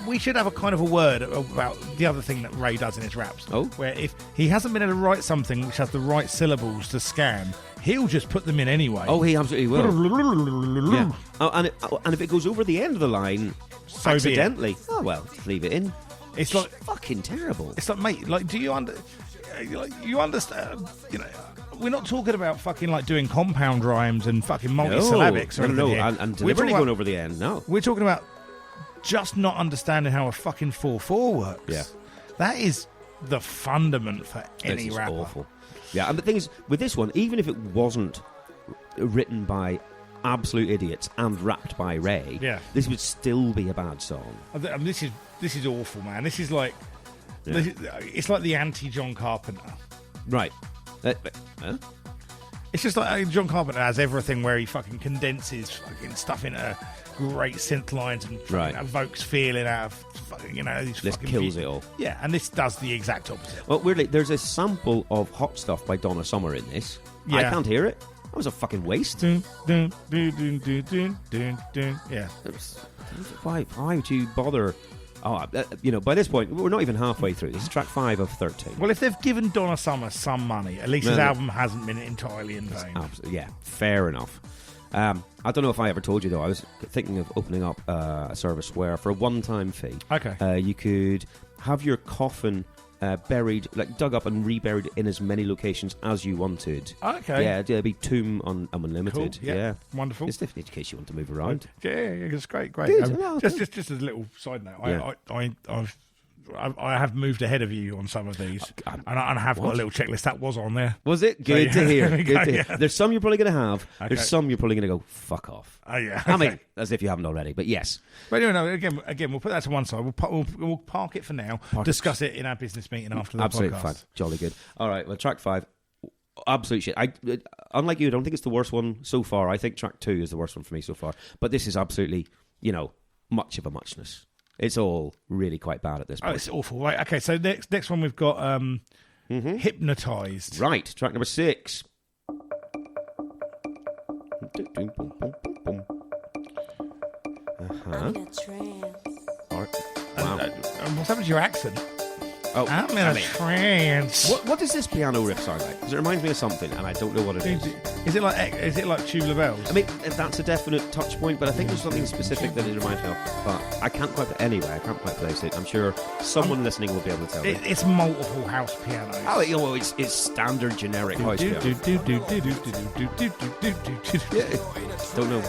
We should have a kind of a word about the other thing that Ray does in his raps. Oh, where if he hasn't been able to write something which has the right syllables to scan, he'll just put them in anyway. Oh, he absolutely will. Yeah. And if it goes over the end of the line, so accidentally, oh well, leave it in. It's like fucking terrible. It's like, mate, like, do you you understand? You know. We're not talking about fucking like doing compound rhymes and fucking multisyllabics or anything. No, and deliberately going over the end. No, we're talking about just not understanding how a fucking 4/4 works. Yeah, that is the fundament for any rapper. Awful. Yeah, and the thing is, with this one, even if it wasn't written by absolute idiots and rapped by Ray, this would still be a bad song. This is awful, man. This is like it's like the anti-John Carpenter, right? It's just like John Carpenter has everything where he fucking condenses fucking stuff into great synth lines and evokes feeling out of fucking, you know, these this fucking kills it all. Yeah, and this does the exact opposite. Well, weirdly, there's a sample of Hot Stuff by Donna Summer in this. Yeah. I can't hear it. That was a fucking waste. Yeah. Why would you bother? Oh, by this point, we're not even halfway through. This is track 5 of 13. Well, if they've given Donna Summer some money, at least his album hasn't been entirely in vain. Absolutely, yeah, fair enough. I don't know if I ever told you, though, I was thinking of opening up a service where, for a one-time fee, you could have your coffin buried, like dug up and reburied in as many locations as you wanted. Okay. Yeah, it'd be Tomb Unlimited. Cool. Yeah. Wonderful. Just in case you want to move around. Yeah, it's great. Just as a little side note, I have moved ahead of you on some of these, and I have got a little checklist that was on there. Was it? Good to hear. Good to hear. Yeah. There's some you're probably going to have. Okay. There's some you're probably going to go, fuck off. Oh, yeah. Okay. I mean, as if you haven't already, but yes. But anyway, no, again, we'll put that to one side. We'll park it for now. Discuss it in our business meeting after the Absolutely podcast. Fine. Jolly good. All right, well, track 5. Absolute shit. Unlike you, I don't think it's the worst one so far. I think track 2 is the worst one for me so far. But this is absolutely, much of a muchness. It's all really quite bad at this point. Oh, it's awful. Right, okay, so next one we've got Hypnotised. Right, track number 6. I'm in a trance. Wow. What's happened to your accent? Oh, I'm in a trance. What does this piano riff sound like? Because it reminds me of something, and I don't know what it is. Is it like Tubular Bells? I mean, that's a definite touch point, but I think there's something specific that it reminds me of. But I can't quite place it. I'm sure someone listening will be able to tell me. It's multiple house pianos. Oh, it's standard generic house piano. Don't know.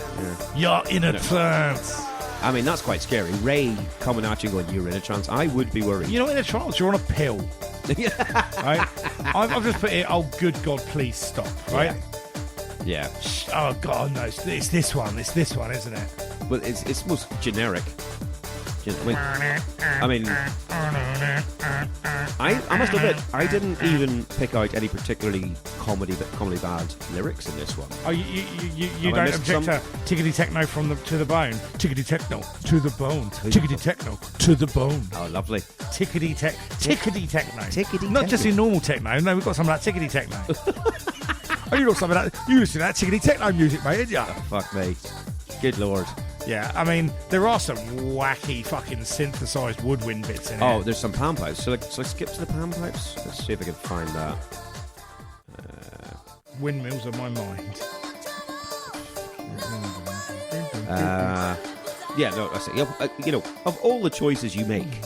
Yeah. You're in a trance. I mean, that's quite scary. Ray coming at you going, you're in a trance. I would be worried. You're not in a trance, you're on a pill. Right? I've just put it, oh, good God, please stop. Right? Yeah. Oh God, no! It's this one. It's this one, isn't it? Well, it's most generic. I mean, I must admit, I didn't even pick out any particularly comedy bad lyrics in this one. Oh, you don't object to tickety techno to the bone, tickety techno to the bone, tickety techno to the bone. Oh, lovely. Tickety techno. Tickety Not techno. just in normal techno. No, we've got some of that tickety techno. Oh, you got some of that. You listen to that tickety techno music, mate, didn't you? Oh, fuck me. Good lord. Yeah, I mean, there are some wacky fucking synthesized woodwind bits in it. Oh, there's some pan pipes. So let's skip to the pan pipes. Let's see if I can find that. Windmills of my mind. Yeah, no, that's it. You know, of all the choices you make,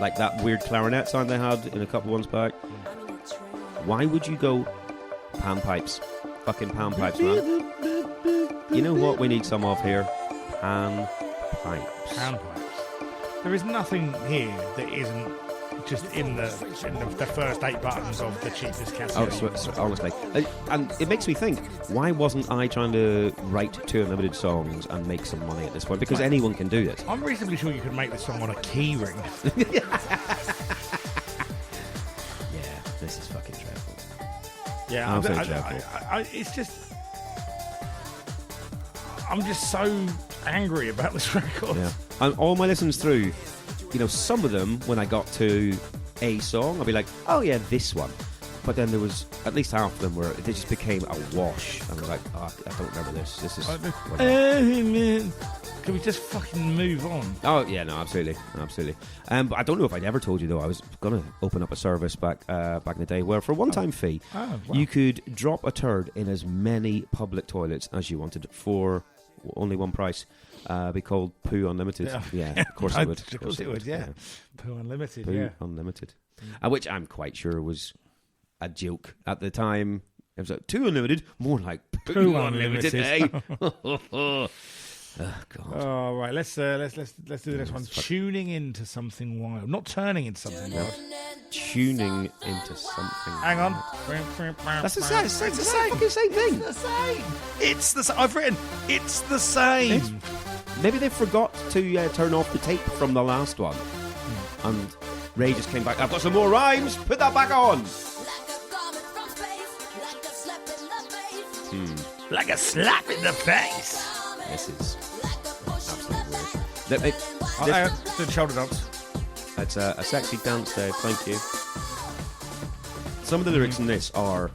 like that weird clarinet sound they had in a couple ones back, why would you go pan pipes? Fucking pan pipes, man. You know what we need some of here? Pan pipes. Pan pipes. There is nothing here that isn't just in the first 8 buttons of the cheapest cassette. Oh, honestly. And it makes me think, why wasn't I trying to write 2 unlimited songs and make some money at this point? Because anyone can do this. I'm reasonably sure you could make this song on a key ring. Yeah, this is fucking dreadful. Yeah, dreadful. it's just... I'm just so angry about this record. Yeah. And all my listens through, you know, some of them, when I got to a song, I'll be like, oh yeah, this one. But then there was at least half of them where they just became a wash. And I was like, oh, I don't remember this. This is... Can we just fucking move on? Oh, yeah, no, absolutely. But I don't know if I'd ever told you, though. I was going to open up a service back in the day where, for a one-time fee, you could drop a turd in as many public toilets as you wanted for only one price. Be called Poo Unlimited. Yeah, of course it would. Of course it would, yeah. Poo Unlimited, Poo Unlimited. Which I'm quite sure was a joke at the time. It was like, Too Unlimited? More like Poo Unlimited, eh? Oh, God. Oh, right. Let's do the next one. Tuning into something wild. Not turning into something wild. Tuning into something Hang on. That's the same. It's the same fucking same thing. It's the same. I've written, it's the same. Maybe they forgot to turn off the tape from the last one. And Ray just came back. I've got some more rhymes. Put that back on. Like a slap in the face. This is absolutely weird. Do the shoulder dance. It's a sexy dance, Dave. Thank you. Some of the lyrics in this are...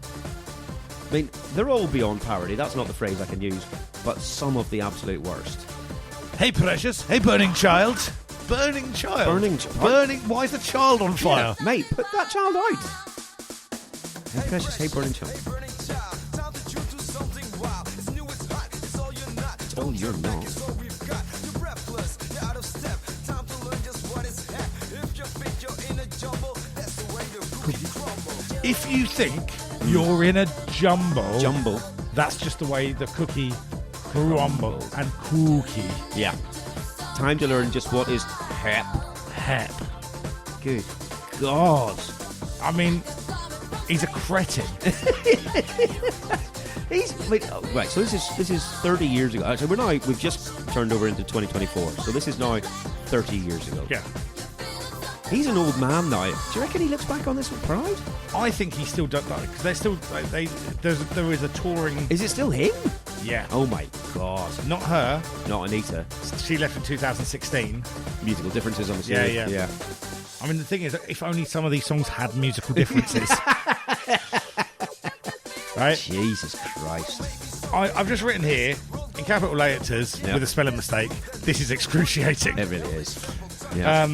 I mean, they're all beyond parody. That's not the phrase I can use. But some of the absolute worst. Hey, precious. Hey, burning child. Burning child. Burning... Why is the child on fire? Yeah, mate, put that child out. Hey, precious. Hey, burning child. Oh, you're not. If you think you're in a jumble, that's just the way the cookie crumbles. And cookie. Yeah. Time to learn just what is hep. Hep. Good God. I mean, he's a cretin. Right, so this is 30 years ago. So we've just turned over into 2024. So this is now 30 years ago. Yeah. He's an old man now. Do you reckon he looks back on this with pride? I think he still does, because they're still there is a touring. Is it still him? Yeah. Oh my God. Not her. Not Anita. She left in 2016. Musical differences, I'm assuming. Yeah. I mean, the thing is, if only some of these songs had musical differences. Right? Jesus Christ. I've just written here, in capital letters, with a spelling mistake, this is excruciating. It really is. Yeah.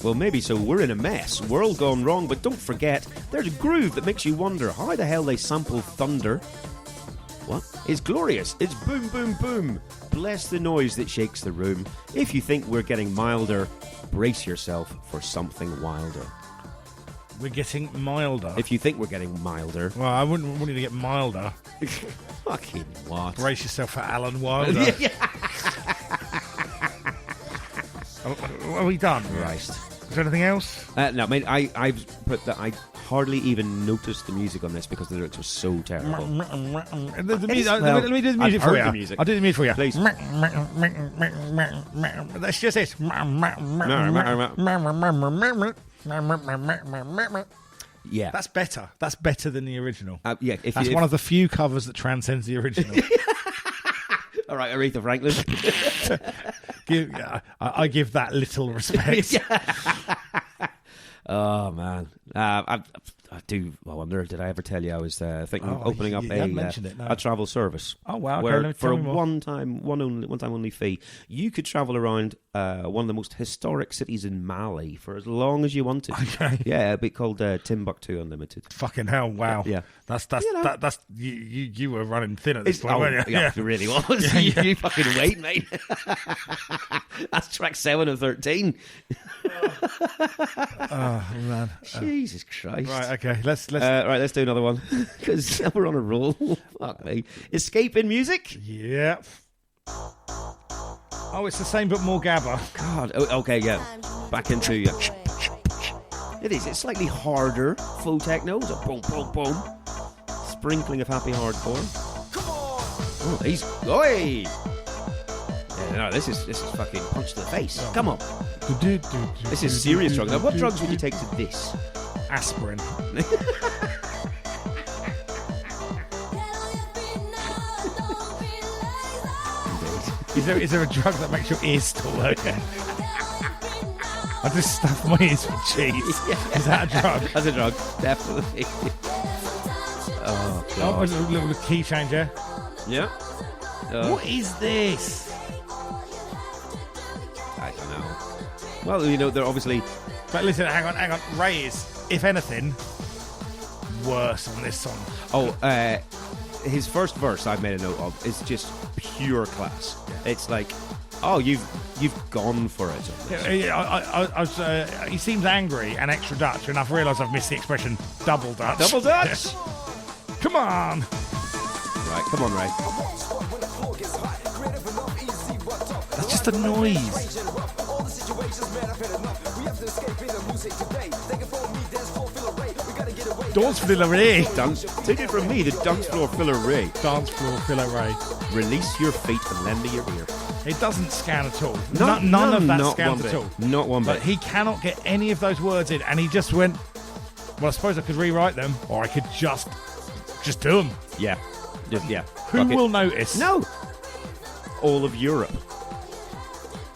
Well, maybe so. We're in a mess. World gone wrong, but don't forget, there's a groove that makes you wonder how the hell they sample thunder. What? It's glorious. It's boom, boom, boom. Bless the noise that shakes the room. If you think we're getting milder, brace yourself for something wilder. We're getting milder. If you think we're getting milder. Well, I wouldn't want you to get milder. Fucking what? Brace yourself for Alan Wilder. Are we done? Christ. Is there anything else? No, I mean, I've put that I hardly even noticed the music on this because the lyrics were so terrible. Let me do the Well, music I've for heard you. the music. I'll do the music for you. Please. That's just it. Yeah. That's better. That's better than the original. Yeah, That's one of the few covers that transcends the original. All right, Aretha Franklin. I give that little respect. Oh, man. I do. I wonder, did I ever tell you I was thinking of opening up a travel service? Oh, wow. Where Okay, for a tell me more. one time only fee, you could travel around one of the most historic cities in Mali for as long as you wanted. Okay. Yeah, it'd be called Timbuktu Unlimited. Fucking hell! Wow. Yeah. That's You know. that's you were running thin at this point, weren't you? Yeah, it really was. You fucking wait, mate. That's track 7 of 13. Oh man. Jesus Christ. Right. Okay. Let's. Right, let's do another one because we're on a roll. Fuck me. Escape in music. Yeah. Oh, it's the same but more gabba. God. Okay, yeah. Back into it is. It's slightly harder. Full techno. It's a boom, boom, boom. Sprinkling of happy hardcore. Oh, he's oi. Yeah, no, this is fucking punch to the face. Come on. This is serious drugs. Now, what drugs would you take to this? Aspirin. Is there a drug that makes your ears still working? I just stuff my ears with cheese. Yeah. Is that a drug? That's a drug, definitely. Oh, Oh, God. a little key changer. Yeah. What is this? I don't know. Well, you know, they're obviously... But listen, hang on. Ray is, if anything, worse on this song. Oh, his first verse I've made a note of is just pure class. It's like, oh, you've gone for it. He seems angry and extra Dutch, and I've realised I've missed the expression double Dutch. Double Dutch? Come on. Right, come on, Ray. That's just a noise. Dance floor Ray. Take it from me, the dance floor filler Ray. Dance floor filler Ray. Release your feet and lend me your ear. It doesn't scan at all. Not None of that not scans one at bit. all. Not one But bit. he cannot get any of those words in, and he just went, well, I suppose I could rewrite them, or I could just do them. Yeah. Just, yeah. Who Fuck it. will notice? No. All of Europe.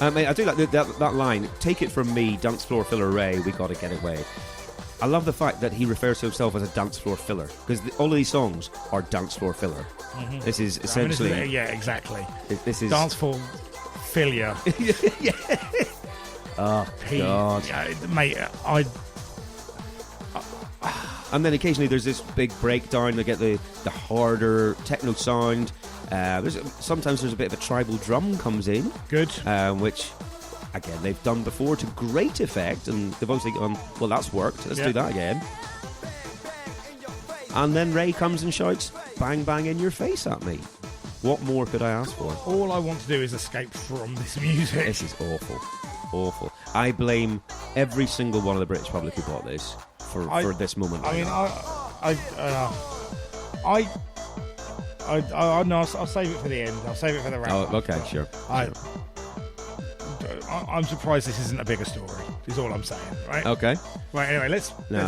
I mean, I do like that line. Take it from me, dance floor filler Ray. We gotta get away. I love the fact that he refers to himself as a dance floor filler because all of these songs are dance floor filler. Mm-hmm. This is essentially. Yeah, exactly. This is Dance floor filler. Yeah. Oh God. Mate, And then occasionally there's this big breakdown. They get the harder techno sound. Sometimes there's a bit of a tribal drum comes in. Good. Which, again, they've done before to great effect, and they've obviously gone, well, that's worked. Let's do that again. And then Ray comes and shouts, "Bang, bang in your face" at me. What more could I ask for? All I want to do is escape from this music. This is awful. Awful. I blame every single one of the British public who bought this for this moment. I mean, I'll save it for the end. I'll save it for the wrap. Oh, okay, sure. I'm surprised this isn't a bigger story. Is all I'm saying, right? Okay. Right. Anyway, let's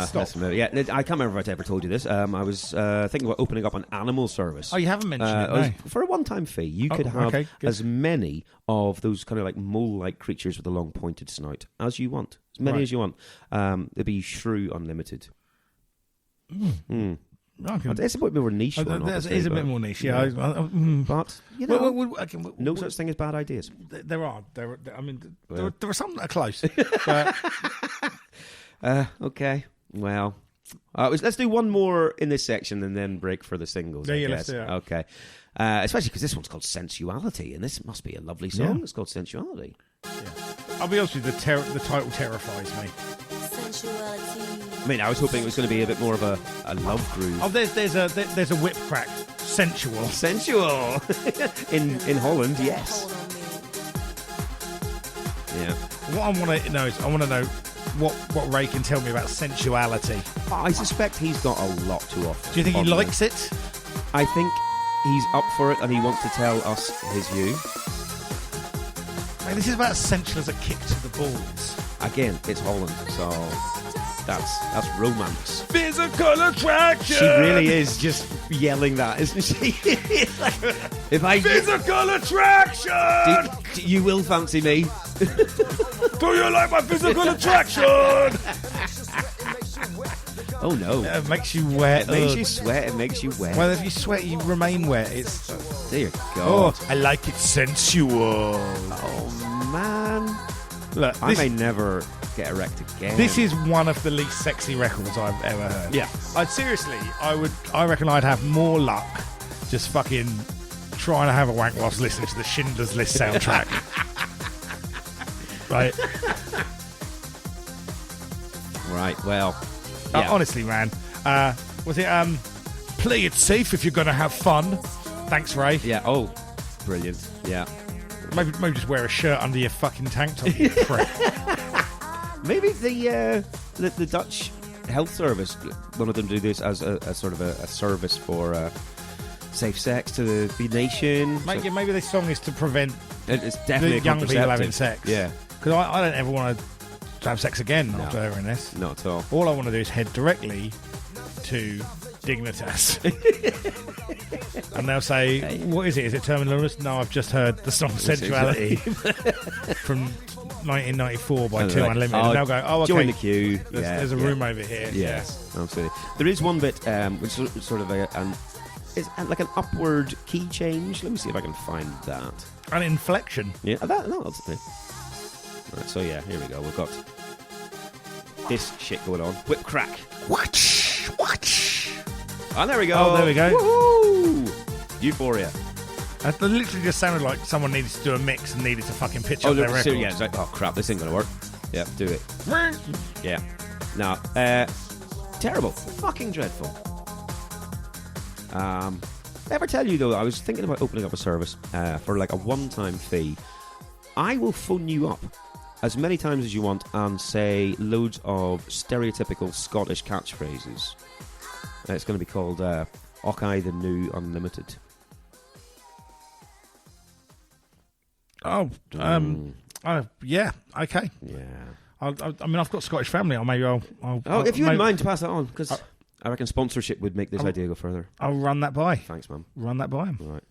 stop. Yeah, I can't remember if I ever told you this. I was thinking about opening up an animal service. Oh, you haven't mentioned it, no. For a one-time fee, you could have good. as many of those kind of like mole-like creatures with a long pointed snout as you want. As many as you want. It'd be Shrew Unlimited. It's a bit more niche one, It is a bit more niche, yeah. But, you know, no such thing as bad ideas. There are some that are close. But Okay, well... let's do one more in this section and then break for the singles. Yeah, I let's guess. do it. Okay. Especially because this one's called Sensuality, and this must be a lovely song. Yeah. It's called Sensuality. I'll be honest with you, the title terrifies me. I mean, I was hoping it was going to be a bit more of a love groove. Oh, there's a whip crack. Sensual. Sensual! in Holland, yes. Yeah. What I want to know is, what Ray can tell me about sensuality. I suspect he's got a lot to offer. Do you think he likes it? I think he's up for it and he wants to tell us his view. Mate, this is about as sensual as a kick to the balls. Again, it's Holland, so that's romance. Physical attraction! She really is just yelling that, isn't she? If I Physical attraction! you will fancy me. Do you like my physical attraction? Oh no. It makes you wet. It makes you sweat, it makes you wet. Well, if you sweat, you remain wet. It's... Dear God. Oh, I like it sensual. Oh, man. Look, I may never get erect again. This is one of the least sexy records I've ever heard. Yeah. I reckon I'd have more luck just fucking trying to have a wank whilst listening to the Schindler's List soundtrack. Right? Right, well. Yeah. Honestly, man. Was it play it safe if you're going to have fun? Thanks, Ray. Yeah, oh. Brilliant. Yeah. Maybe just wear a shirt under your fucking tank top, you prick. Maybe the Dutch health service, one of them do this as a sort of a service for safe sex to the nation. Maybe this song is to prevent it's definitely the young people having sex. Yeah. Because I don't ever want to have sex again after hearing this. Not at all. All I want to do is head directly to Dignitas. And they'll say, hey, what is it? Is it Terminal Illness? No, I've just heard the song Sensuality from 1994 by Two Unlimited. And they'll go, oh, okay. Join the queue. There's a room over here. Yes, absolutely. There is one bit which is sort of it's like an upward key change. Let me see if I can find that. An inflection. Yeah, that's the thing. Right, so yeah, here we go. We've got this shit going on. Whip crack. Watch. And there we go. Oh, there we go. Woohoo! Euphoria. It literally just sounded like someone needed to do a mix and needed to fucking pitch up their record. Yeah, it's like, oh crap, this ain't gonna work. Yeah, do it. Yeah. No, terrible. Fucking dreadful. Ever tell you though, I was thinking about opening up a service for like a one-time fee. I will phone you up as many times as you want and say loads of stereotypical Scottish catchphrases. It's going to be called Ockeye the New Unlimited. Yeah, okay. Yeah. I mean, I've got Scottish family. I'll if you wouldn't mind, pass that on, because I reckon sponsorship would make this idea go further. I'll run that by. Thanks, man. Run that by him. Right.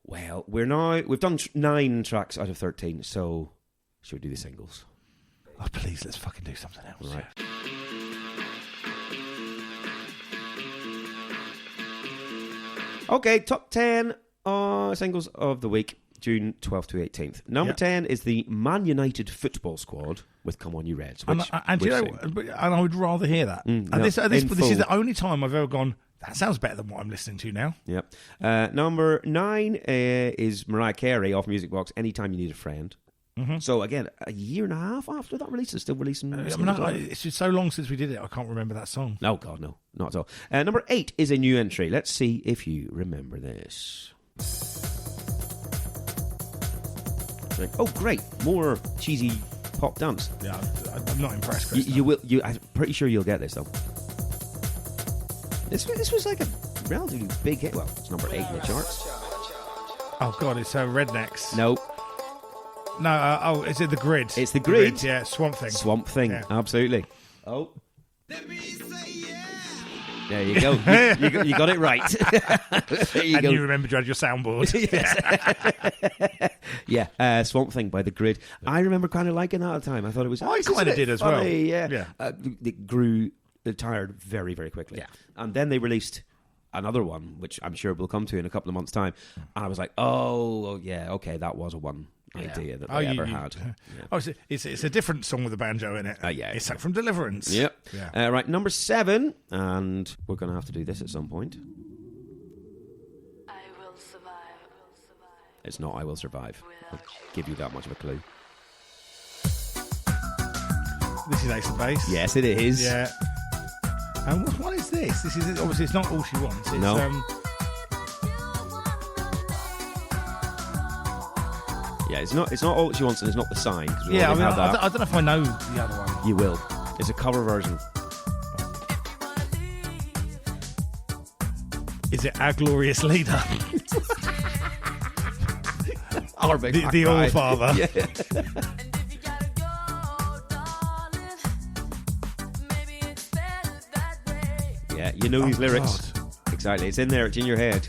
Well, we've done 9 tracks out of 13, so should we do the singles? Oh, please, let's fucking do something else. Right. Okay, top 10 singles of the week, June 12th to 18th. Number 10 is the Man United football squad with Come On You Reds. And I would rather hear that. This is the only time I've ever gone, that sounds better than what I'm listening to now. Yep. Number 9 is Mariah Carey off Music Box, Anytime You Need a Friend. Mm-hmm. So again, a year and a half after that release, it's still releasing. It's just so long since we did it, I can't remember that song. No, God, no, not at all. Number 8 is a new entry. Let's see if you remember this. Oh, great! More cheesy pop dance. Yeah, I'm not impressed, Chris. I'm pretty sure you'll get this though. This was like a relatively big hit. Well, it's number 8 in the charts. Oh God, it's Rednecks. No. No, is it The Grid? It's The Grid. Yeah, Swamp Thing. Yeah. Absolutely. Oh. There you go. You got it right. You remembered you had your soundboard. Yeah, Swamp Thing by The Grid. I remember kind of liking that at the time. I thought it was... I kind of did as well. Yeah. It grew tired very, very quickly. Yeah. And then they released another one, which I'm sure we'll come to in a couple of months' time. And I was like, oh yeah, okay, that was a one idea that they ever had. Yeah. Oh, it's a different song with a banjo in it. Yeah. It's from Deliverance. Yep. Yeah. Right, number 7, and we're going to have to do this at some point. I will survive. It's not I Will Survive. I'll give you that much of a clue. This is Ace of Base. Yes, it is. Yeah. And what is this? This is obviously it's not All She Wants. It's, no. Yeah, it's not all that she wants, and it's not the sign. 'Cause we Yeah, I already mean, had that. I don't know if I know the other one. You will. It's a cover version. Is it Our Glorious Leader? Our big the All-Father. Yeah. Yeah, you know these lyrics. Exactly. It's in there. It's in your head.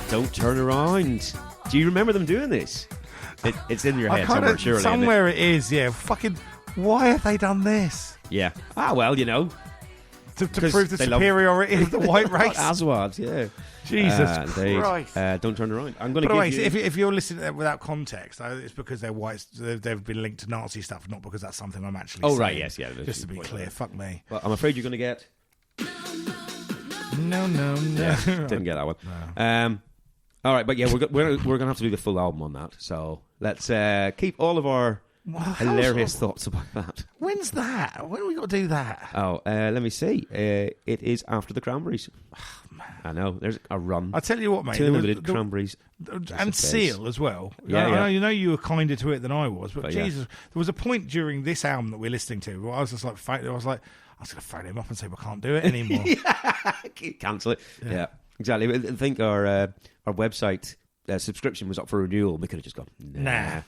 Don't turn around. Do you remember them doing this? It's in your head somewhere, surely. Isn't it? Somewhere it is, yeah. Fucking, why have they done this? Yeah. Ah, well, you know. To prove the superiority of the white race? Aswads, yeah. Jesus Christ. Don't turn around. I'm going to By give the way, you... if you're listening to that without context, it's because they're white. They've been linked to Nazi stuff, not because that's something I'm actually saying. right, yes, yeah. Just to be clear, fuck me. Well, I'm afraid you're going to get... No. Yeah, didn't get that one. No. All right, but yeah, we're going to have to do the full album on that. So let's keep all of our hilarious thoughts about that. When's that? When have we got to do that? Oh, let me see. It is after the Cranberries. I know. There's a run. I tell you what, mate. Two Unlimited Cranberries. And Seal as well. Yeah, I know you were kinder to it than I was, but yeah. Jesus, there was a point during this album that we're listening to where I was just like, I was going to phone him up and say we can't do it anymore. Cancel it. Yeah, exactly. I think our website subscription was up for renewal. We could have just gone, nah.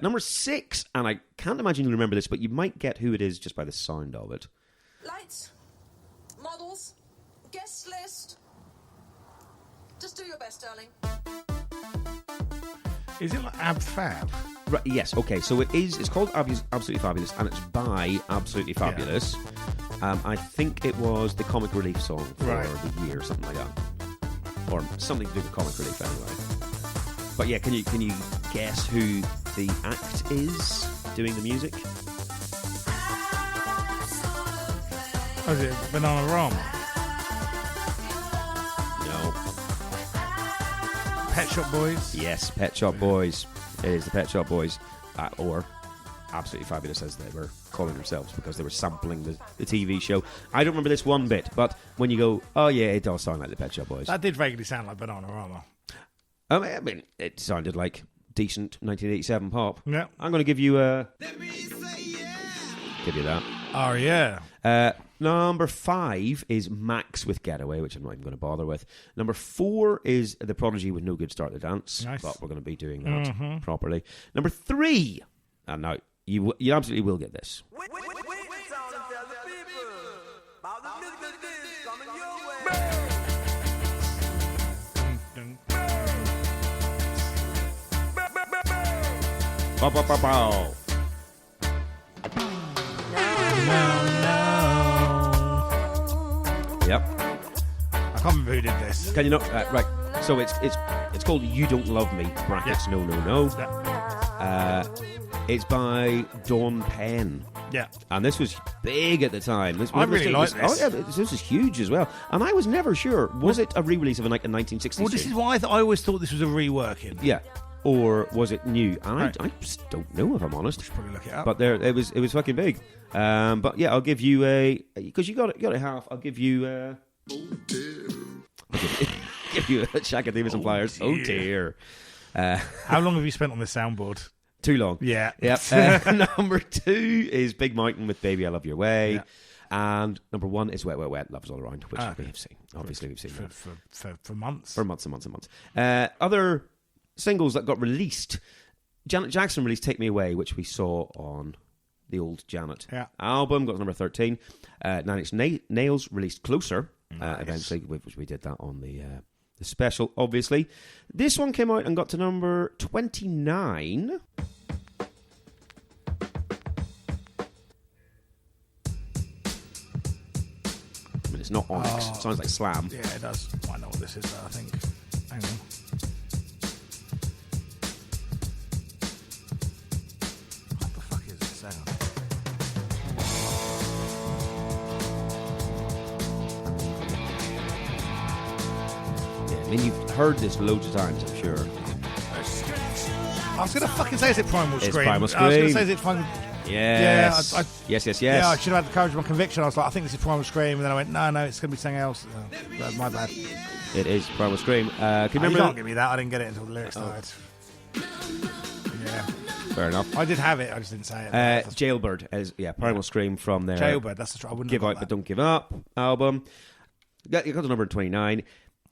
Number 6, and I can't imagine you remember this, but you might get who it is just by the sound of it. Lights, models, guest list. Just do your best, darling. Is it like Ab Fab? Right, yes, okay, so it is. It's called Absolutely Fabulous, and it's by Absolutely Fabulous. Yeah. I think it was the comic relief song for the year, or something like that, or something to do with comic relief anyway. But yeah, can you guess who the act is doing the music? Oh, is it Bananarama? No. Pet Shop Boys? Yes, Pet Shop Boys. It is the Pet Shop Boys, or Absolutely Fabulous as they were calling themselves, because they were sampling the TV show. I don't remember this one bit, but when you go, oh yeah, it does sound like the Pet Shop Boys. That did vaguely sound like Bananarama. I mean, it sounded like decent 1987 pop. Yeah. I'm going to give you give you that. Oh, yeah. Number 5 is Max with Getaway, which I'm not even going to bother with. Number 4 is The Prodigy with No Good Start the Dance. Nice. But we're going to be doing that properly. Number 3, and now you absolutely will get this. Bow, bow, bow, bow. Yep. I can't remember who did this. Can you not? Right. So it's called You Don't Love Me. Brackets. No. It's by Dawn Penn. Yeah. And this was big at the time. I really like this. Oh yeah, this is huge as well. And I was never sure, was it a re-release of a 1960s? Well, this is why I always thought this was a reworking. Yeah. Or was it new? And I just don't know, if I'm honest. Should probably look it up. But it was fucking big. But yeah, I'll give you because you got it half. I'll give you give you a Shaka Davis and Flyers. Oh dear. How long have you spent on this soundboard? Too long. Yeah. Yep. Number 2 is Big Mountain with Baby I Love Your Way. Yeah. And number 1 is Wet, Wet, Wet, Love's All Around, which we have seen. Obviously, we've seen that. For months. For months and months and months. Other singles that got released. Janet Jackson released Take Me Away, which we saw on the old Janet album, got number 13. Nine Inch Nails released Closer, eventually, which we did that on the special, obviously. This one came out and got to number 29. I mean, it's not Onyx. It sounds like Slam. Yeah, it does. I know what this is, though, I think. Hang on. What the fuck is this sound? Yeah, I mean, you've heard this loads of times, I'm sure. I was going to fucking say, is it Primal Scream? Primal I was going to Scream. say, is it Primal... Yes. Yeah, Yes. Yeah, I should have had the courage of my conviction. I was like, I think this is Primal Scream, and then I went, no, it's going to be something else. My bad. It is Primal Scream. Can you You remember? can't give me that. I didn't get it until the lyrics started. Yeah. Fair enough. I did have it, I just didn't say it. Jailbird is Primal Scream from their Jailbird, that's the I wouldn't Give have Out got But that. Don't Give Up album. You got to number 29.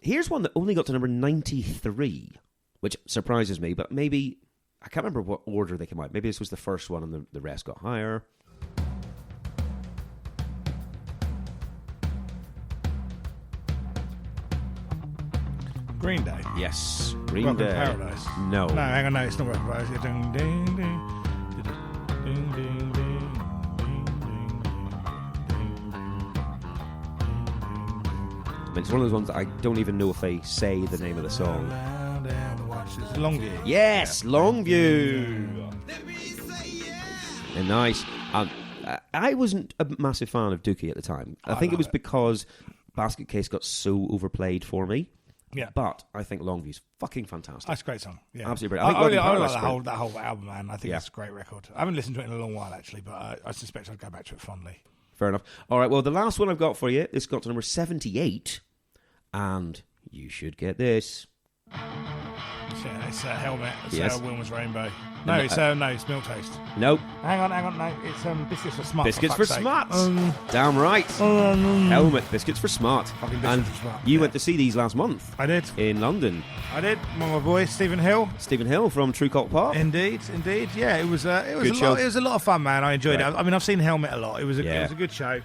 Here's one that only got to number 93, which surprises me, but maybe I can't remember what order they came out. Maybe this was the first one and the rest got higher. Green Day. Yes, Green Welcome Day. to Paradise. No. No, hang on, no, it's not Welcome to Paradise. Ding, ding, ding. Ding, ding, ding. I mean, it's one of those ones that I don't even know if they say the name of the song. It's Longview. Yes, Longview. And nice. I wasn't a massive fan of Dookie at the time. I think it was because Basket Case got so overplayed for me. Yeah. But I think Longview's fucking fantastic. That's a great song. Yeah. Absolutely I brilliant. like Paradise that whole album, man. I think it's a great record. I haven't listened to it in a long while, actually, but I suspect I'd go back to it fondly. Fair enough. All right, well, the last one I've got for you, this got to number 78, and you should get this. It's Helmet. It's Yes. Wilma's Rainbow. No, it's Milk Toast. Nope. Hang on. No, it's Biscuits for Smart. Biscuits for fuck's sake. Smart. Damn right. Helmet, Biscuits for Smart. Fucking And Biscuits for Smart. you went to see these last month I did. in London. My boy Stephen Hill. Stephen Hill from True Cult Pop. Indeed. Yeah, it was Good show. it was a lot of fun, man. I enjoyed it. Right. I mean, I've seen Helmet a lot. It was a good show.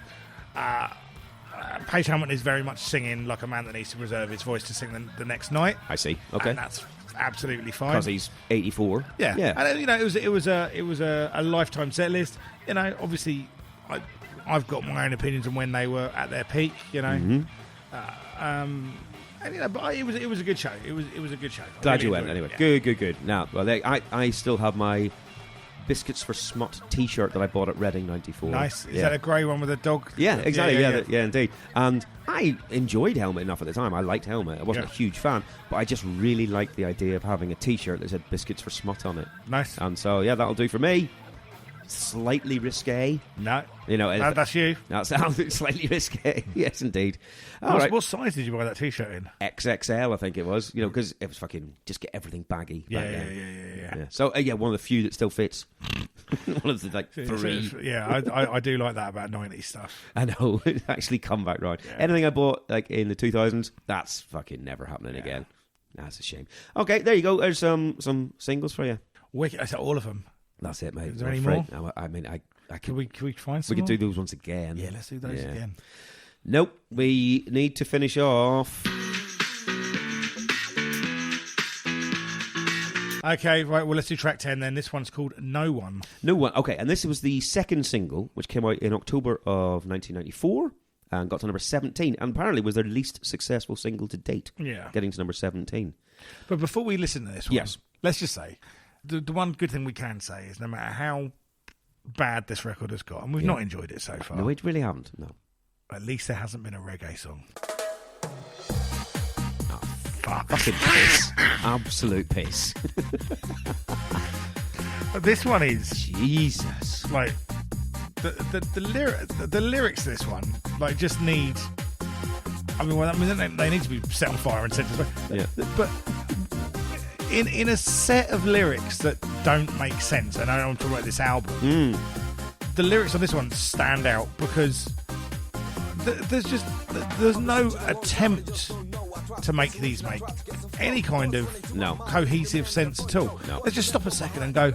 Page Helmet is very much singing like a man that needs to reserve his voice to sing the next night. I see. Okay. And that's absolutely fine. Because he's 84. Yeah. And it was a lifetime set list. Obviously, I've got my own opinions on when they were at their peak. Mm-hmm. But it was a good show. It was a good show. I Glad really you went enjoyed it. anyway. Yeah. Good. Now, well, I still have my Biscuits for Smut T-shirt that I bought at Reading '94. Nice. Is that a grey one with a dog? Yeah, exactly. Yeah, indeed. And I enjoyed Helmet enough at the time. I liked Helmet. I wasn't a huge fan, but I just really liked the idea of having a T-shirt that said Biscuits for Smut on it. Nice. And so, yeah, that'll do for me. Slightly risque. No. That's you. That's slightly risque. Yes, indeed. All right. What size did you buy that T-shirt in? XXL, I think it was. Because it was fucking just get everything baggy. back then. Yeah. So, one of the few that still fits. One of the three. Yeah, I do like that about 90s stuff. I know. It actually come back right. Yeah. Anything I bought in the 2000s, that's fucking never happening again. That's a shame. Okay, there you go. There's some singles for you. Wicked. I said all of them. That's it, mate. Is there any more? No, I mean, I can we find some? We could more? do those ones again. Yeah, let's do those again. Nope. We need to finish off. Okay, right. Well, let's do track 10 then. This one's called No One. No One. Okay, and this was the second single, which came out in October of 1994 and got to number 17, and apparently was their least successful single to date. Yeah. Getting to number 17. But before we listen to this one, Yes. let's just say, the one good thing we can say is no matter how bad this record has got, and we've not enjoyed it so far, No, we really haven't. No. at least there hasn't been a reggae song. Fucking piss. Absolute piss. But this one is Jesus. like the lyrics to this one like just need. They need to be set on fire and sent to Yeah. But in a set of lyrics that don't make sense, and I don't want to talk about this album. The lyrics on this one stand out because there's no attempt to make these make any kind of cohesive sense at all. No. Let's just stop a second and go,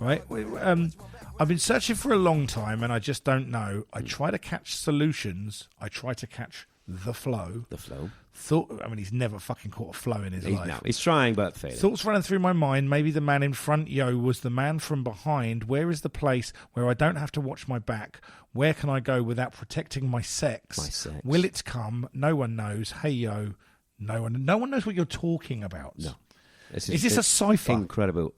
right? I've been searching for a long time and I just don't know. I try to catch solutions. I try to catch the flow. The flow. He's never fucking caught a flow in his life. No, he's trying, but failing. Thoughts running through my mind. Maybe the man in front, was the man from behind. Where is the place where I don't have to watch my back? Where can I go without protecting my sex? My sex. Will it come? No one knows. Hey, yo. No one knows what you're talking about. No. Is this a cipher? Incredible.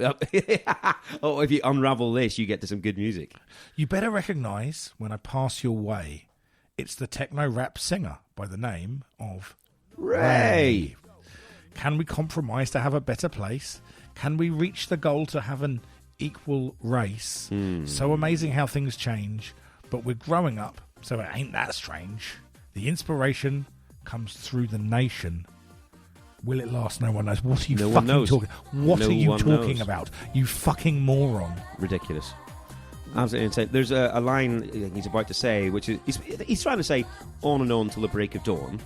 Oh, if you unravel this, you get to some good music. You better recognise when I pass your way. It's the techno rap singer by the name of Ray. Can we compromise to have a better place? Can we reach the goal to have an equal race. So amazing how things change, but we're growing up, so it ain't that strange. The inspiration comes through the nation. Will it last? No one knows. What are you fucking talking? What are you talking about? You fucking moron. Ridiculous. Absolutely insane. There's a line he's about to say, which is he's trying to say on and on till the break of dawn.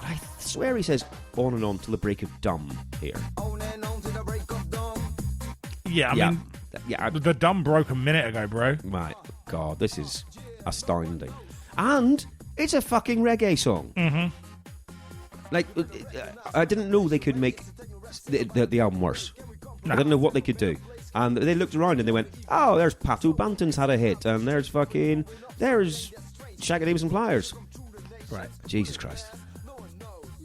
I swear he says on and on till the break of dumb here. On and on to the break of dawn. Yeah, I mean, the dumb broke a minute ago, bro. My God, this is astounding. And it's a fucking reggae song. Mm-hmm. Like, I didn't know they could make the album worse. No. I didn't know what they could do. And they looked around and they went, oh, there's Pato Banton's had a hit, and there's Shaggy Davis and Pliers. Right. Jesus Christ.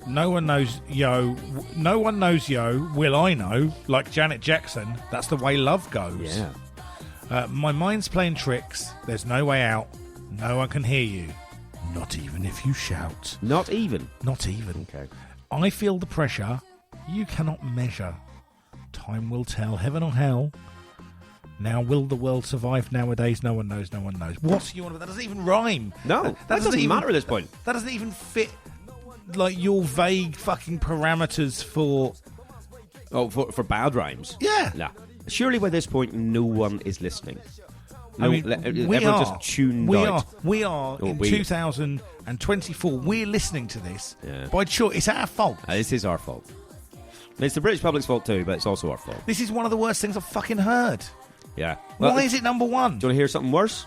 No one knows Yo. No one knows Yo. Will I know? Like Janet Jackson. That's the way love goes. Yeah. My mind's playing tricks. There's no way out. No one can hear you. Not even if you shout. Not even? Not even. Okay. I feel the pressure you cannot measure. Time will tell, heaven or hell. Now will the world survive nowadays? No one knows, no one knows. What's you on about? That doesn't even rhyme. No, that doesn't even matter at this point. That doesn't even fit, like, your vague fucking parameters for... Oh, for bad rhymes? Yeah. Nah. Surely by this point, no one is listening. No, I mean, everyone's just tuned out. We are in 2024. We're listening to this by choice. It's our fault. This is our fault. It's the British public's fault too, but it's also our fault. This is one of the worst things I've fucking heard. Yeah. Why is it number one? Do you want to hear something worse?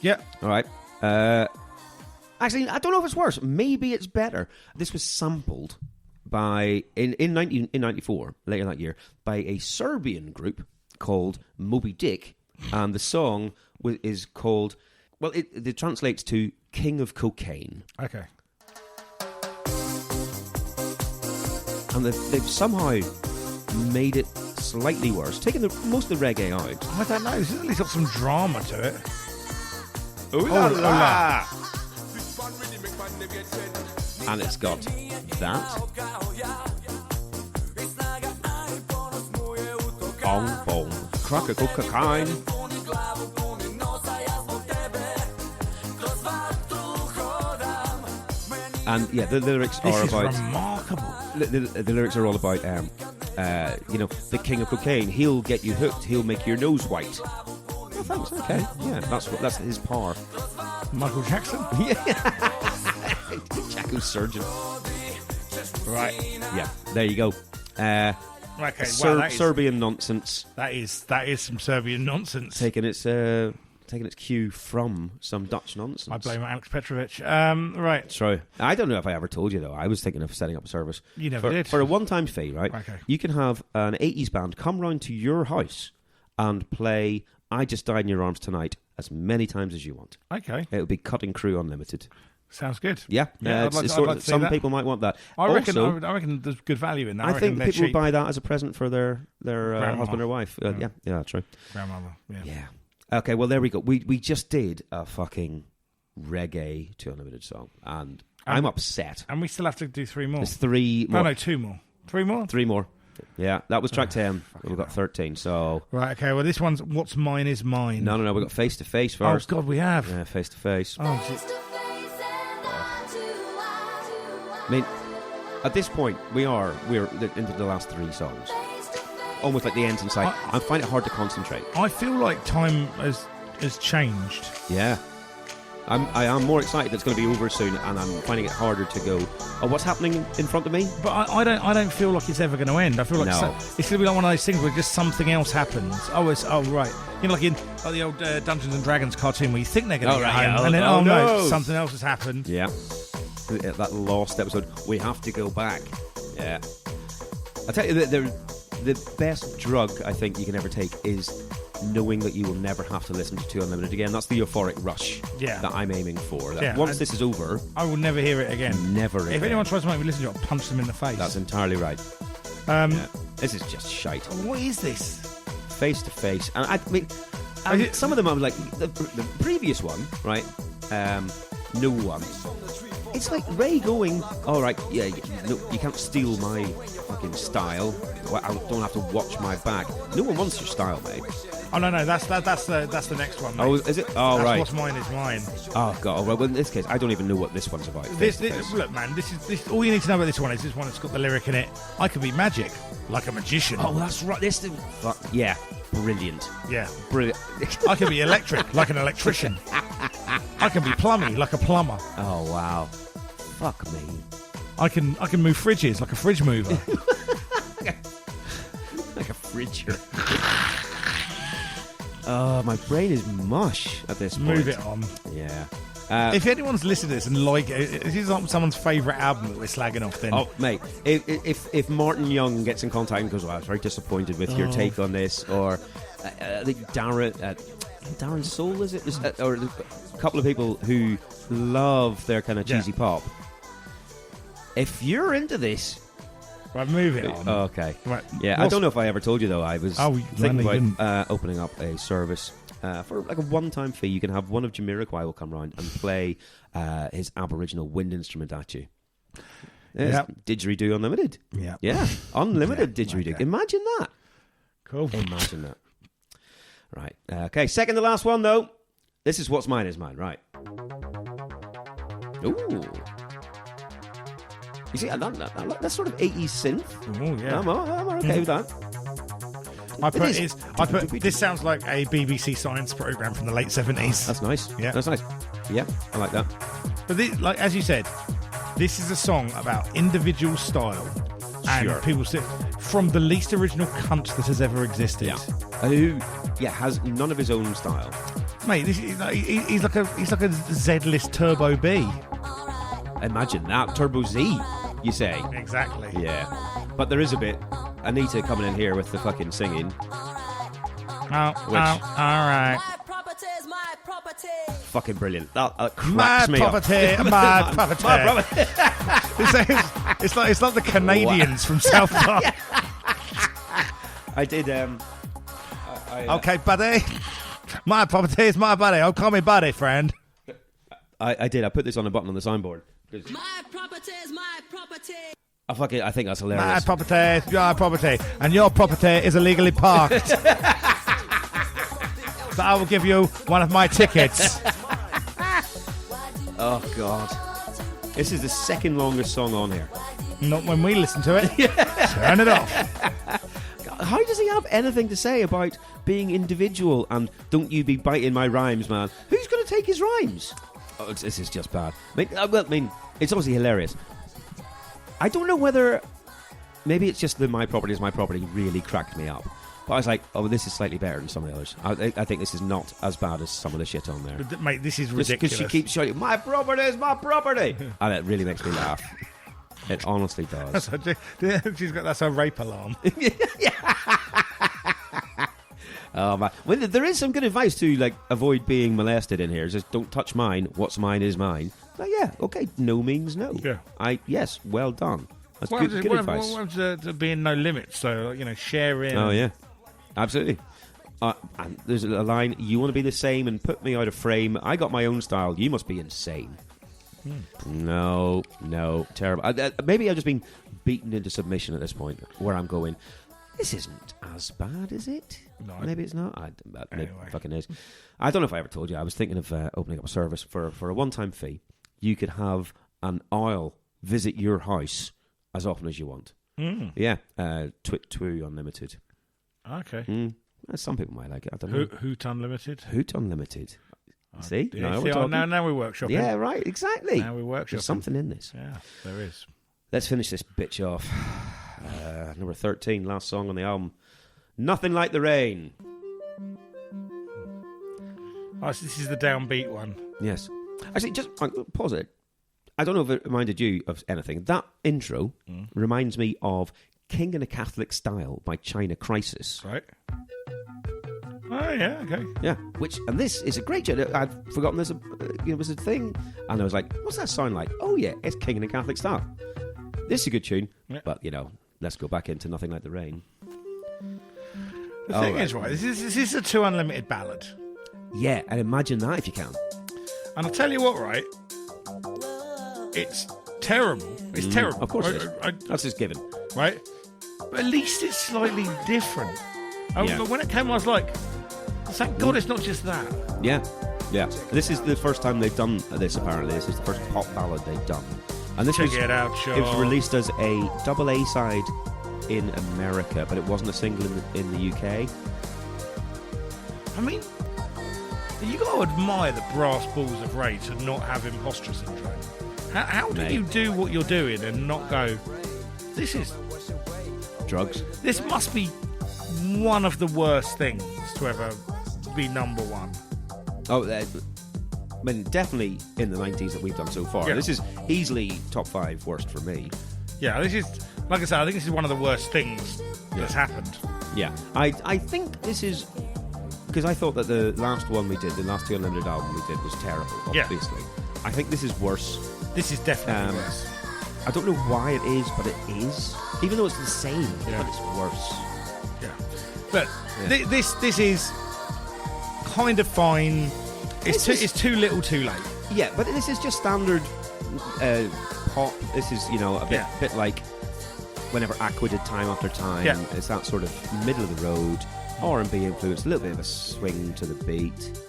Yeah. All right. Actually, I don't know if it's worse. Maybe it's better. This was sampled by in 1994, later that year, by a Serbian group called Moby Dick, and the song is called, well, it translates to King of Cocaine. Okay. And they've somehow made it slightly worse, taking most of the reggae out. I don't know. It's at least got some drama to it. Ooh la la! And it's got that. Bong bong. Crack a cocaine. And yeah, the lyrics are about. This is remarkable. The lyrics are all about, the king of cocaine. He'll get you hooked. He'll make your nose white. Oh, thanks. Okay, yeah, that's his power. Michael Jackson. Yeah, Jacko's surgeon. Right. Yeah. There you go. Okay. Serbian nonsense. That is some Serbian nonsense. Taking its cue from some Dutch nonsense. I blame Alex Petrovic. Right. True. I don't know if I ever told you, though. I was thinking of setting up a service. You never did. For a one-time fee, right? Okay. You can have an 80s band come round to your house and play I Just Died in Your Arms Tonight as many times as you want. Okay. It would be Cutting Crew Unlimited. Sounds good. Yeah. I'd like to see some that. people might want that. I reckon there's good value in that. I think people cheap. buy that as a present for their husband or wife. Yeah, true. Grandmother. Yeah. Okay, well, there we go. We just did a fucking reggae to Unlimited song, and I'm upset. And we still have to do 3 more. There's 3 more. No, 2 more. 3 more? 3 more. Yeah, that was track 10. We've got 13, so... Right, okay, well, this one's What's Mine Is Mine. No, we've got Face to Face first. Oh, God, we have. Yeah, Face to Face. Oh, I mean, at this point, we're into the last 3 songs. Almost like the ends in sight. I find it hard to concentrate. I feel like time has changed. Yeah. I am more excited that it's going to be over soon, and I'm finding it harder to go, oh, what's happening in front of me? But I don't feel like it's ever going to end. I feel like it's going to be like one of those things where just something else happens. Oh, right. You know, like in the old Dungeons and Dragons cartoon where you think they're going to get home, and then, no, something else has happened. Yeah. That lost episode, we have to go back. Yeah. I tell you, the best drug I think you can ever take is knowing that you will never have to listen to 2 Unlimited again. That's the euphoric rush that I'm aiming for. Once this is over, I will never hear it again. Never again. If anyone tries to make me listen to it, I'll punch them in the face. That's entirely right. This is just shite. What is this? Face to Face. And I mean, some of them I'm like, the previous one, right? No One. It's like Ray going, all right, yeah, no, you can't steal my fucking style. I don't have to watch my back. No one wants your style, mate. Oh no, that's the next one. Mate. Oh, is it? Oh, that's right. What's mine is mine. Oh god. Well, in this case, I don't even know what this one's about. Look, man, this. All you need to know about this one is this one has got the lyric in it. I can be magic, like a magician. Oh, that's right. Yeah, brilliant. Yeah, Brilliant. I can be electric, like an electrician. I can be plummy, like a plumber. Oh wow. Fuck me. I can move fridges, like a fridge mover. Like a fridger. Oh, my brain is mush at this point. Move it on. Yeah. If anyone's listened to this and like it, this is someone's favourite album that we're slagging off, then... Oh, mate, if Martin Young gets in contact and goes, I was very disappointed with your take on this, or I think Darren Soul, is it? Or a couple of people who love their kind of cheesy pop. If you're into this... Right, move it on. Okay. Right. Yeah, I don't know if I ever told you, though. I was thinking didn't. about opening up a service for like a one-time fee. You can have one of Jamiroquai will come round and play his Aboriginal wind instrument at you. Yep. Didgeridoo Unlimited. Yeah. Yeah. Unlimited Yeah, didgeridoo. okay. Imagine that. Cool. Imagine that. Right. Okay, second to last one, though. This is What's Mine is Mine. Right. Ooh. You see, I like that sort of 80s synth. Oh, yeah. I'm okay with that. This sounds like a BBC science programme from the late 70s. That's nice. Yeah. That's nice. Yeah, I like that. But this, like as you said, this is a song about individual style. And Sure. people say, from the least original cunt that has ever existed. Yeah. Who, has none of his own style. Mate, he's like a Z-list Turbo B. Imagine that. Turbo Z, you say. Exactly. Yeah. But there is a bit. Anita coming in here with the fucking singing. All right. My property is my property. Fucking brilliant. That My cracks me up. property, my property. It's like the Canadians from South Park. I did. Okay, buddy. My property is my buddy. Oh, call me buddy, friend. I did. I put this on a button on the soundboard. My property is my property. I think that's My hilarious. property is your property, and your property is illegally parked. So I will give you one of my tickets. Oh God. This is the second longest song on here. Not when we listen to it. Turn it off. How does he have anything to say about being individual and don't you be biting my rhymes, man? Who's going to take his rhymes? Oh, this is just bad. I mean, it's obviously hilarious. I don't know whether... Maybe it's just that My Property is My Property really cracked me up. But I was like, oh, this is slightly better than some of the others. I think this is not as bad as some of the shit on there. But, mate, this is ridiculous. Because she keeps shouting, my property is my property! And it really makes me laugh. It honestly does. That's her rape alarm. Oh, man. Well, there is some good advice to like avoid being molested in here. Just don't touch mine. What's mine is mine. But yeah, okay. No means no. Yeah. Yes, well done. That's good advice. What happens to being no limits? So, sharing. Oh, yeah. Absolutely. And there's a line, you want to be the same and put me out of frame. I got my own style. You must be insane. No, terrible. Maybe I've just been beaten into submission at this point where I'm going, this isn't as bad, is it? No. Maybe it's not. Maybe Anyway. it fucking is. I don't know if I ever told you. I was thinking of opening up a service for a one-time fee. You could have an owl visit your house as often as you want. Yeah. Twit2 Unlimited. Okay. Some people might like it. I don't know. Hoot Unlimited. Hoot Unlimited. See? Yeah, we're talking. now we're workshopping. Yeah, right. Exactly. Now we're workshopping. There's something in this. Yeah, there is. Let's finish this bitch off. Number 13, last song on the album. Nothing Like the Rain. Oh, so this is the downbeat one. Yes. Actually, just pause it. I don't know if it reminded you of anything. That intro reminds me of King in a Catholic Style by China Crisis. Right. Oh, yeah, okay. Yeah, and this is a great tune. I'd forgotten this was a thing. And I was like, what's that sound like? Oh, yeah, it's King in a Catholic Style. This is a good tune, but, let's go back into Nothing Like the Rain. The thing is, right, this is a 2 Unlimited ballad. Yeah, and imagine that if you can. And I'll tell you what, right, it's terrible. It's terrible. Of course it is. That's just given. Right? But at least it's slightly different. But when it came, I was like, thank God it's not just that. Yeah. Yeah. This is the first time they've done this, apparently. This is the first pop ballad they've done. And this Check it out, Sean. It was released as a double A side in America, but it wasn't a single in the UK. I mean, you got to admire the brass balls of Ray to not have imposter syndrome. How do you do what you're doing and not go, this is... Drugs. This must be one of the worst things to ever be number one. Oh, I mean, definitely in the 90s that we've done so far. Yeah. This is easily top 5 worst for me. Yeah, this is, like I said, I think this is one of the worst things that's happened. Yeah. I think this is... Because I thought that the last one we did, the last 2 Unlimited album we did, was terrible, obviously. Yeah. I think this is worse. This is definitely worse. I don't know why it is, but it is. Even though it's the same, but it's worse. Yeah. But this is kind of fine. It's too little too late. Yeah, but this is just standard pop. This is, a bit like whenever Aqua did Time After Time. Yeah. It's that sort of middle of the road, R&B influence, a little bit of a swing to the beat.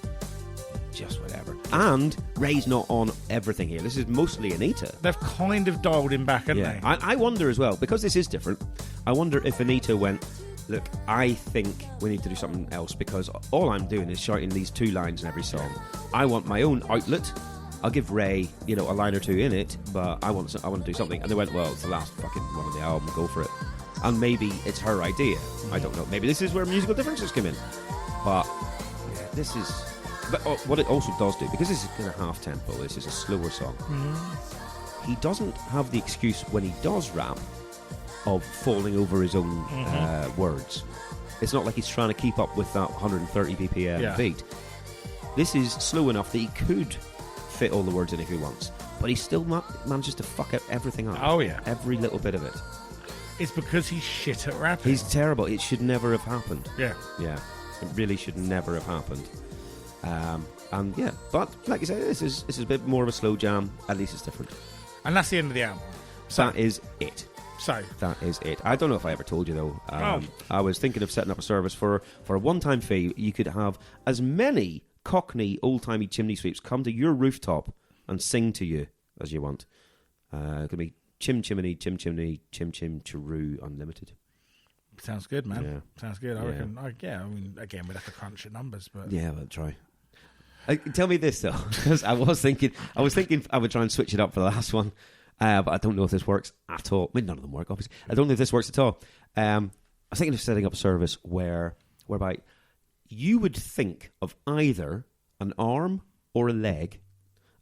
Just whatever. And Ray's not on everything here. This is mostly Anita. They've kind of dialed him back, haven't they? I wonder as well, because this is different, I wonder if Anita went, look, I think we need to do something else because all I'm doing is shouting these 2 lines in every song. I want my own outlet. I'll give Ray, a line or 2 in it, but I want to do something. And they went, well, it's the last fucking one of the album, go for it. And maybe it's her idea. I don't know. Maybe this is where musical differences come in. But this is... But what it also does do, because this is kind of half-tempo, this is a slower song, he doesn't have the excuse when he does rap of falling over his own words. It's not like he's trying to keep up with that 130 BPM beat. This is slow enough that he could fit all the words in if he wants, but he still manages to fuck everything up. Oh, yeah. Every little bit of it. It's because he's shit at rapping. He's terrible. It should never have happened. Yeah. Yeah. It really should never have happened. But like you say, this is a bit more of a slow jam. At least it's different. And that's the end of the album. That is it. That is it. I don't know if I ever told you though. I was thinking of setting up a service for a one-time fee. You could have as many Cockney old-timey chimney sweeps come to your rooftop and sing to you as you want. It could be chim chimney, chim chimney, chim chim chiroo unlimited. Sounds good, man. Yeah. Sounds good. I reckon. I mean, again, we'd have to crunch the numbers, but yeah, we'll try. Tell me this though, because I was thinking I would try and switch it up for the last one, but I don't know if this works at all. I mean, none of them work, obviously. I don't know if this works at all. I was thinking of setting up a service whereby you would think of either an arm or a leg,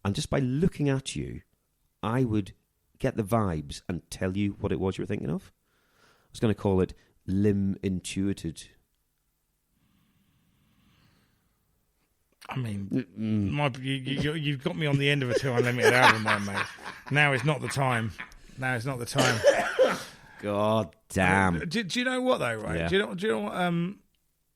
and just by looking at you, I would get the vibes and tell you what it was you were thinking of. I was going to call it limb intuited. I mean, you've got me on the end of a 2 Unlimited album there, mate. Now is not the time. God damn. Do you know what, though, right? Yeah. Do you know what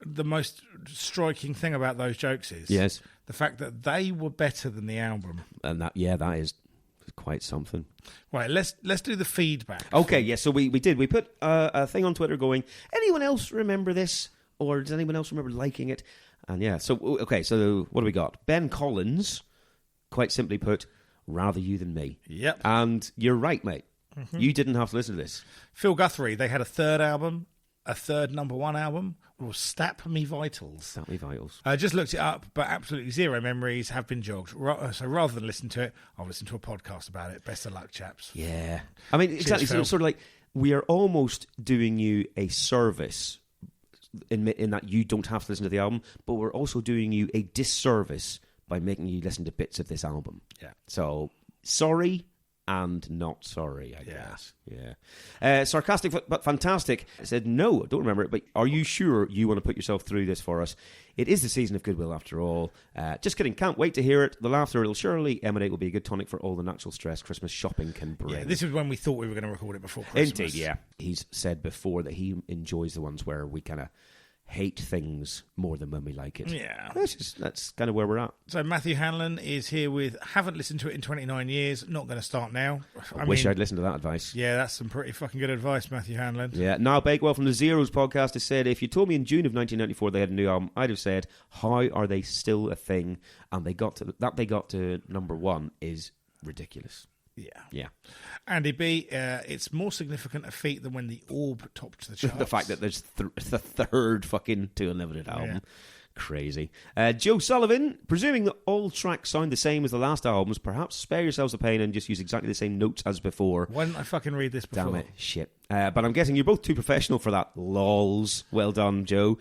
the most striking thing about those jokes is? Yes. The fact that they were better than the album. And that is quite something. Right, let's do the feedback. Okay, yeah, so we did. We put a thing on Twitter going, anyone else remember this? Or does anyone else remember liking it? And yeah, so what do we got? Ben Collins, quite simply put, rather you than me. Yep. And you're right, mate. Mm-hmm. You didn't have to listen to this. Phil Guthrie, they had a third album, a third number 1 album, or Stap Me Vitals. Stap Me Vitals. I just looked it up, but absolutely zero memories have been jogged. So rather than listen to it, I'll listen to a podcast about it. Best of luck, chaps. Yeah. I mean, exactly. So it's sort of like we are almost doing you a service in that you don't have to listen to the album, but we're also doing you a disservice by making you listen to bits of this album. Yeah. So, sorry and not sorry, I guess. Yeah. Sarcastic but fantastic said, no, I don't remember it, but are you sure you want to put yourself through this for us? It is the season of goodwill after all. Just kidding, can't wait to hear it. The laughter it'll surely emanate will be a good tonic for all the natural stress Christmas shopping can bring. Yeah, this is when we thought we were going to record it before Christmas. Indeed, yeah. He's said before that he enjoys the ones where we kind of hate things more than when we like it. Yeah. That's kind of where we're at. So Matthew Hanlon is here with, haven't listened to it in 29 years, not going to start now. I wish I'd listened to that advice. Yeah, that's some pretty fucking good advice, Matthew Hanlon. Yeah. Niall Bakewell from the Zeros podcast has said, if you told me in June of 1994 they had a new album, I'd have said, how are they still a thing? And they got to number one is ridiculous. Yeah. Andy B, it's more significant a feat than when the Orb topped the charts. The fact that there's the third fucking Two Unlimited album. Yeah. Crazy. Joe Sullivan, presuming that all tracks sound the same as the last albums, perhaps spare yourselves the pain and just use exactly the same notes as before. Why didn't I fucking read this before? Damn it. Shit. But I'm guessing you're both too professional for that. Lols. Well done, Joe.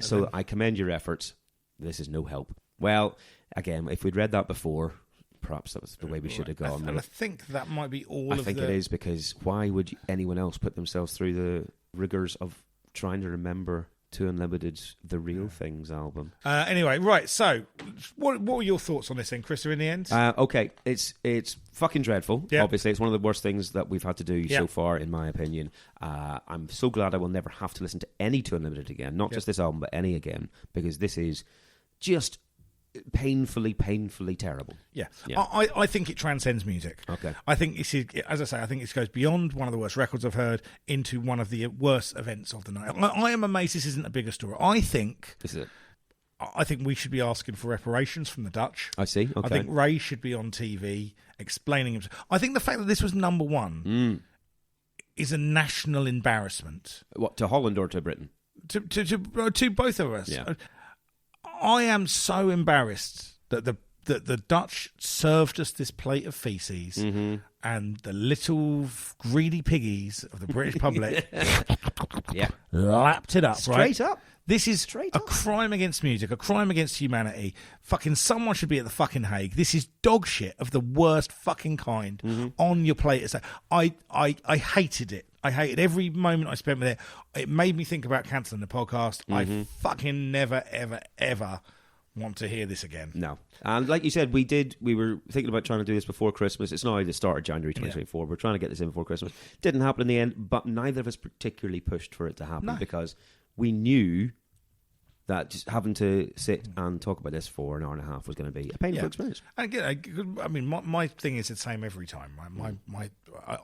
So I commend your efforts. This is no help. Well, again, if we'd read that before, perhaps that was the way we should have gone. And I think that might be all I think it is, because why would anyone else put themselves through the rigours of trying to remember Two Unlimited's The Real Things album? Anyway, right, so what were your thoughts on this then, Krista, in the end? Okay, it's fucking dreadful. Yeah. Obviously, it's one of the worst things that we've had to do so far, in my opinion. I'm so glad I will never have to listen to any Two Unlimited again, not just this album, but any again, because this is just painfully terrible. Yeah. I think it transcends music. Okay. I think this is, as I say, I think this goes beyond one of the worst records I've heard into one of the worst events of the night. I am amazed this isn't a bigger story. I think we should be asking for reparations from the Dutch. I see. Okay. I think Ray should be on TV explaining himself. I think the fact that this was number one is a national embarrassment. What, to Holland or to Britain? To both of us. Yeah. I am so embarrassed that the Dutch served us this plate of feces, and the little greedy piggies of the British public lapped it up. Straight up. This is a crime against music, a crime against humanity. Fucking someone should be at the fucking Hague. This is dog shit of the worst fucking kind on your plate. I hated it. I hated every moment I spent with it. It made me think about cancelling the podcast. I fucking never, ever, ever want to hear this again. No. And like you said, we were thinking about trying to do this before Christmas. It's now the start of January 2024. We're trying to get this in before Christmas. Didn't happen in the end, but neither of us particularly pushed for it to happen because we knew that just having to sit and talk about this for an hour and a half was going to be a painful experience. And again, I mean, my thing is the same every time.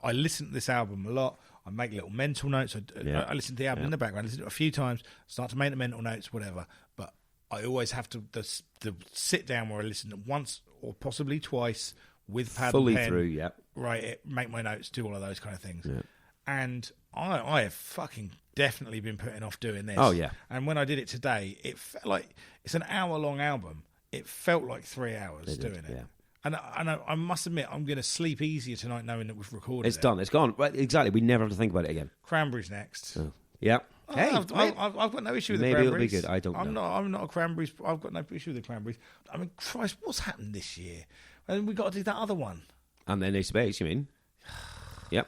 I listen to this album a lot. I make little mental notes. I listen to the album in the background. I listen to it a few times. Start to make the mental notes, whatever. But I always have to sit down where I listen to once or possibly twice with pad fully and pen, through. Right, make my notes, do all of those kind of things. Yeah. And I have fucking definitely been putting off doing this. Oh, yeah. And when I did it today, it felt like it's an hour-long album. It felt like 3 hours doing it. Yeah. And I must admit, I'm going to sleep easier tonight knowing that we've recorded It's done. It's gone. Right, exactly. We never have to think about it again. Cranberries next. Oh. Yeah. Hey, I've got no issue with the maybe cranberries. it'll be good. I don't know. I'm not a cranberries. I've got no issue with the cranberries. I mean, Christ, what's happened this year? And we got to do that other one. And then Ace of Base, you mean? Yep.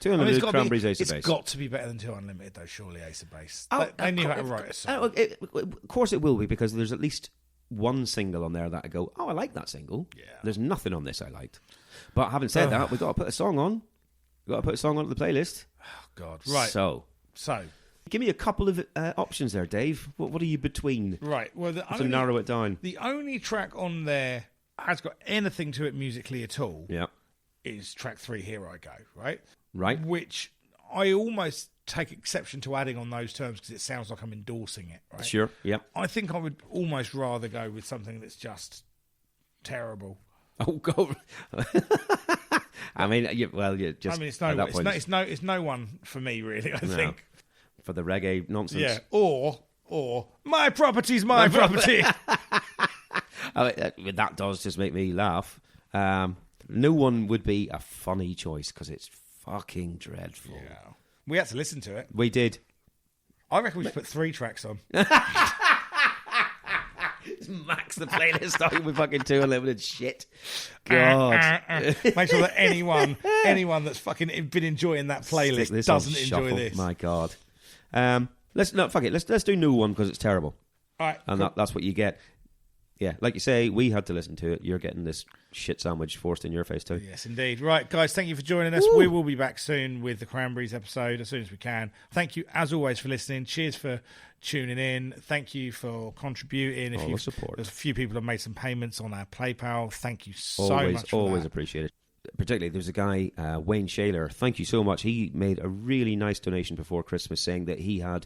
2 Unlimited Cranberries Ace of Base. It's got to be better than 2 Unlimited, though, surely, Ace of Base. They knew how to write a song. Of course it will be, because there's at least one single on there that I go, I like that single. Yeah. There's nothing on this I liked. But having said that, we've got to put a song on. We've got to put a song onto the playlist. Oh, God. Right. So. Give me a couple of options there, Dave. What are you between? Right. Well, to narrow it down. The only track on there has got anything to it musically at all is track 3, Here I Go, right? Right. Which I almost take exception to adding on those terms because it sounds like I'm endorsing it, right? Sure, yeah. I think I would almost rather go with something that's just terrible. Oh, God. I mean, just it's no one for me, really, I think. For the reggae nonsense. Yeah, or my property's my property. That does just make me laugh. No one would be a funny choice because it's fucking dreadful. Yeah. We had to listen to it. We did. I reckon we should put 3 tracks on. Just max the playlist out with fucking 2 Unlimited shit. God. Make sure that anyone that's fucking been enjoying that playlist doesn't enjoy this. My God. Let's do New One because it's terrible. All right. And cool. that's what you get. Yeah, like you say, we had to listen to it. You're getting this shit sandwich forced in your face too. Yes, indeed. Right, guys, thank you for joining us. Woo! We will be back soon with the Cranberries episode as soon as we can. Thank you, as always, for listening. Cheers for tuning in. Thank you for contributing. All the support. There's a few people have made some payments on our PayPal. Thank you so much for Always that. appreciate it. Particularly, there's a guy, Wayne Shaler. Thank you so much. He made a really nice donation before Christmas, saying that he had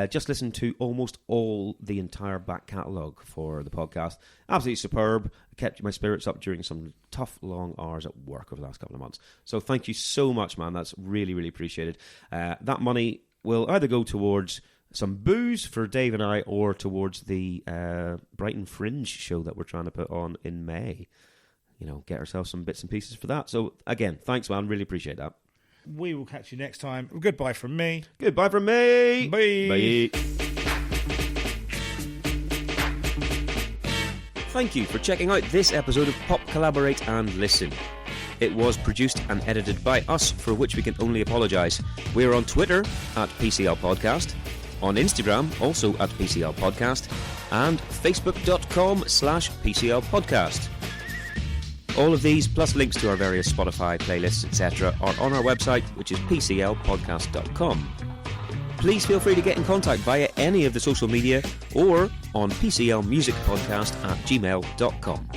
just listened to almost the entire back catalogue for the podcast. Absolutely superb. Kept my spirits up during some tough, long hours at work over the last couple of months. So thank you so much, man. That's really, really appreciated. That money will either go towards some booze for Dave and I, or towards the Brighton Fringe show that we're trying to put on in May. You know, get ourselves some bits and pieces for that. So, again, thanks, man. Really appreciate that. We will catch you next time. Goodbye from me. Goodbye from me. Bye. Bye. Thank you for checking out this episode of Pop Collaborate and Listen. It was produced and edited by us, for which we can only apologise. We're on Twitter at PCL Podcast, on Instagram also at PCL Podcast, and Facebook.com/PCL Podcast. All of these, plus links to our various Spotify playlists, etc., are on our website, which is pclpodcast.com. Please feel free to get in contact via any of the social media or on pclmusicpodcast@gmail.com.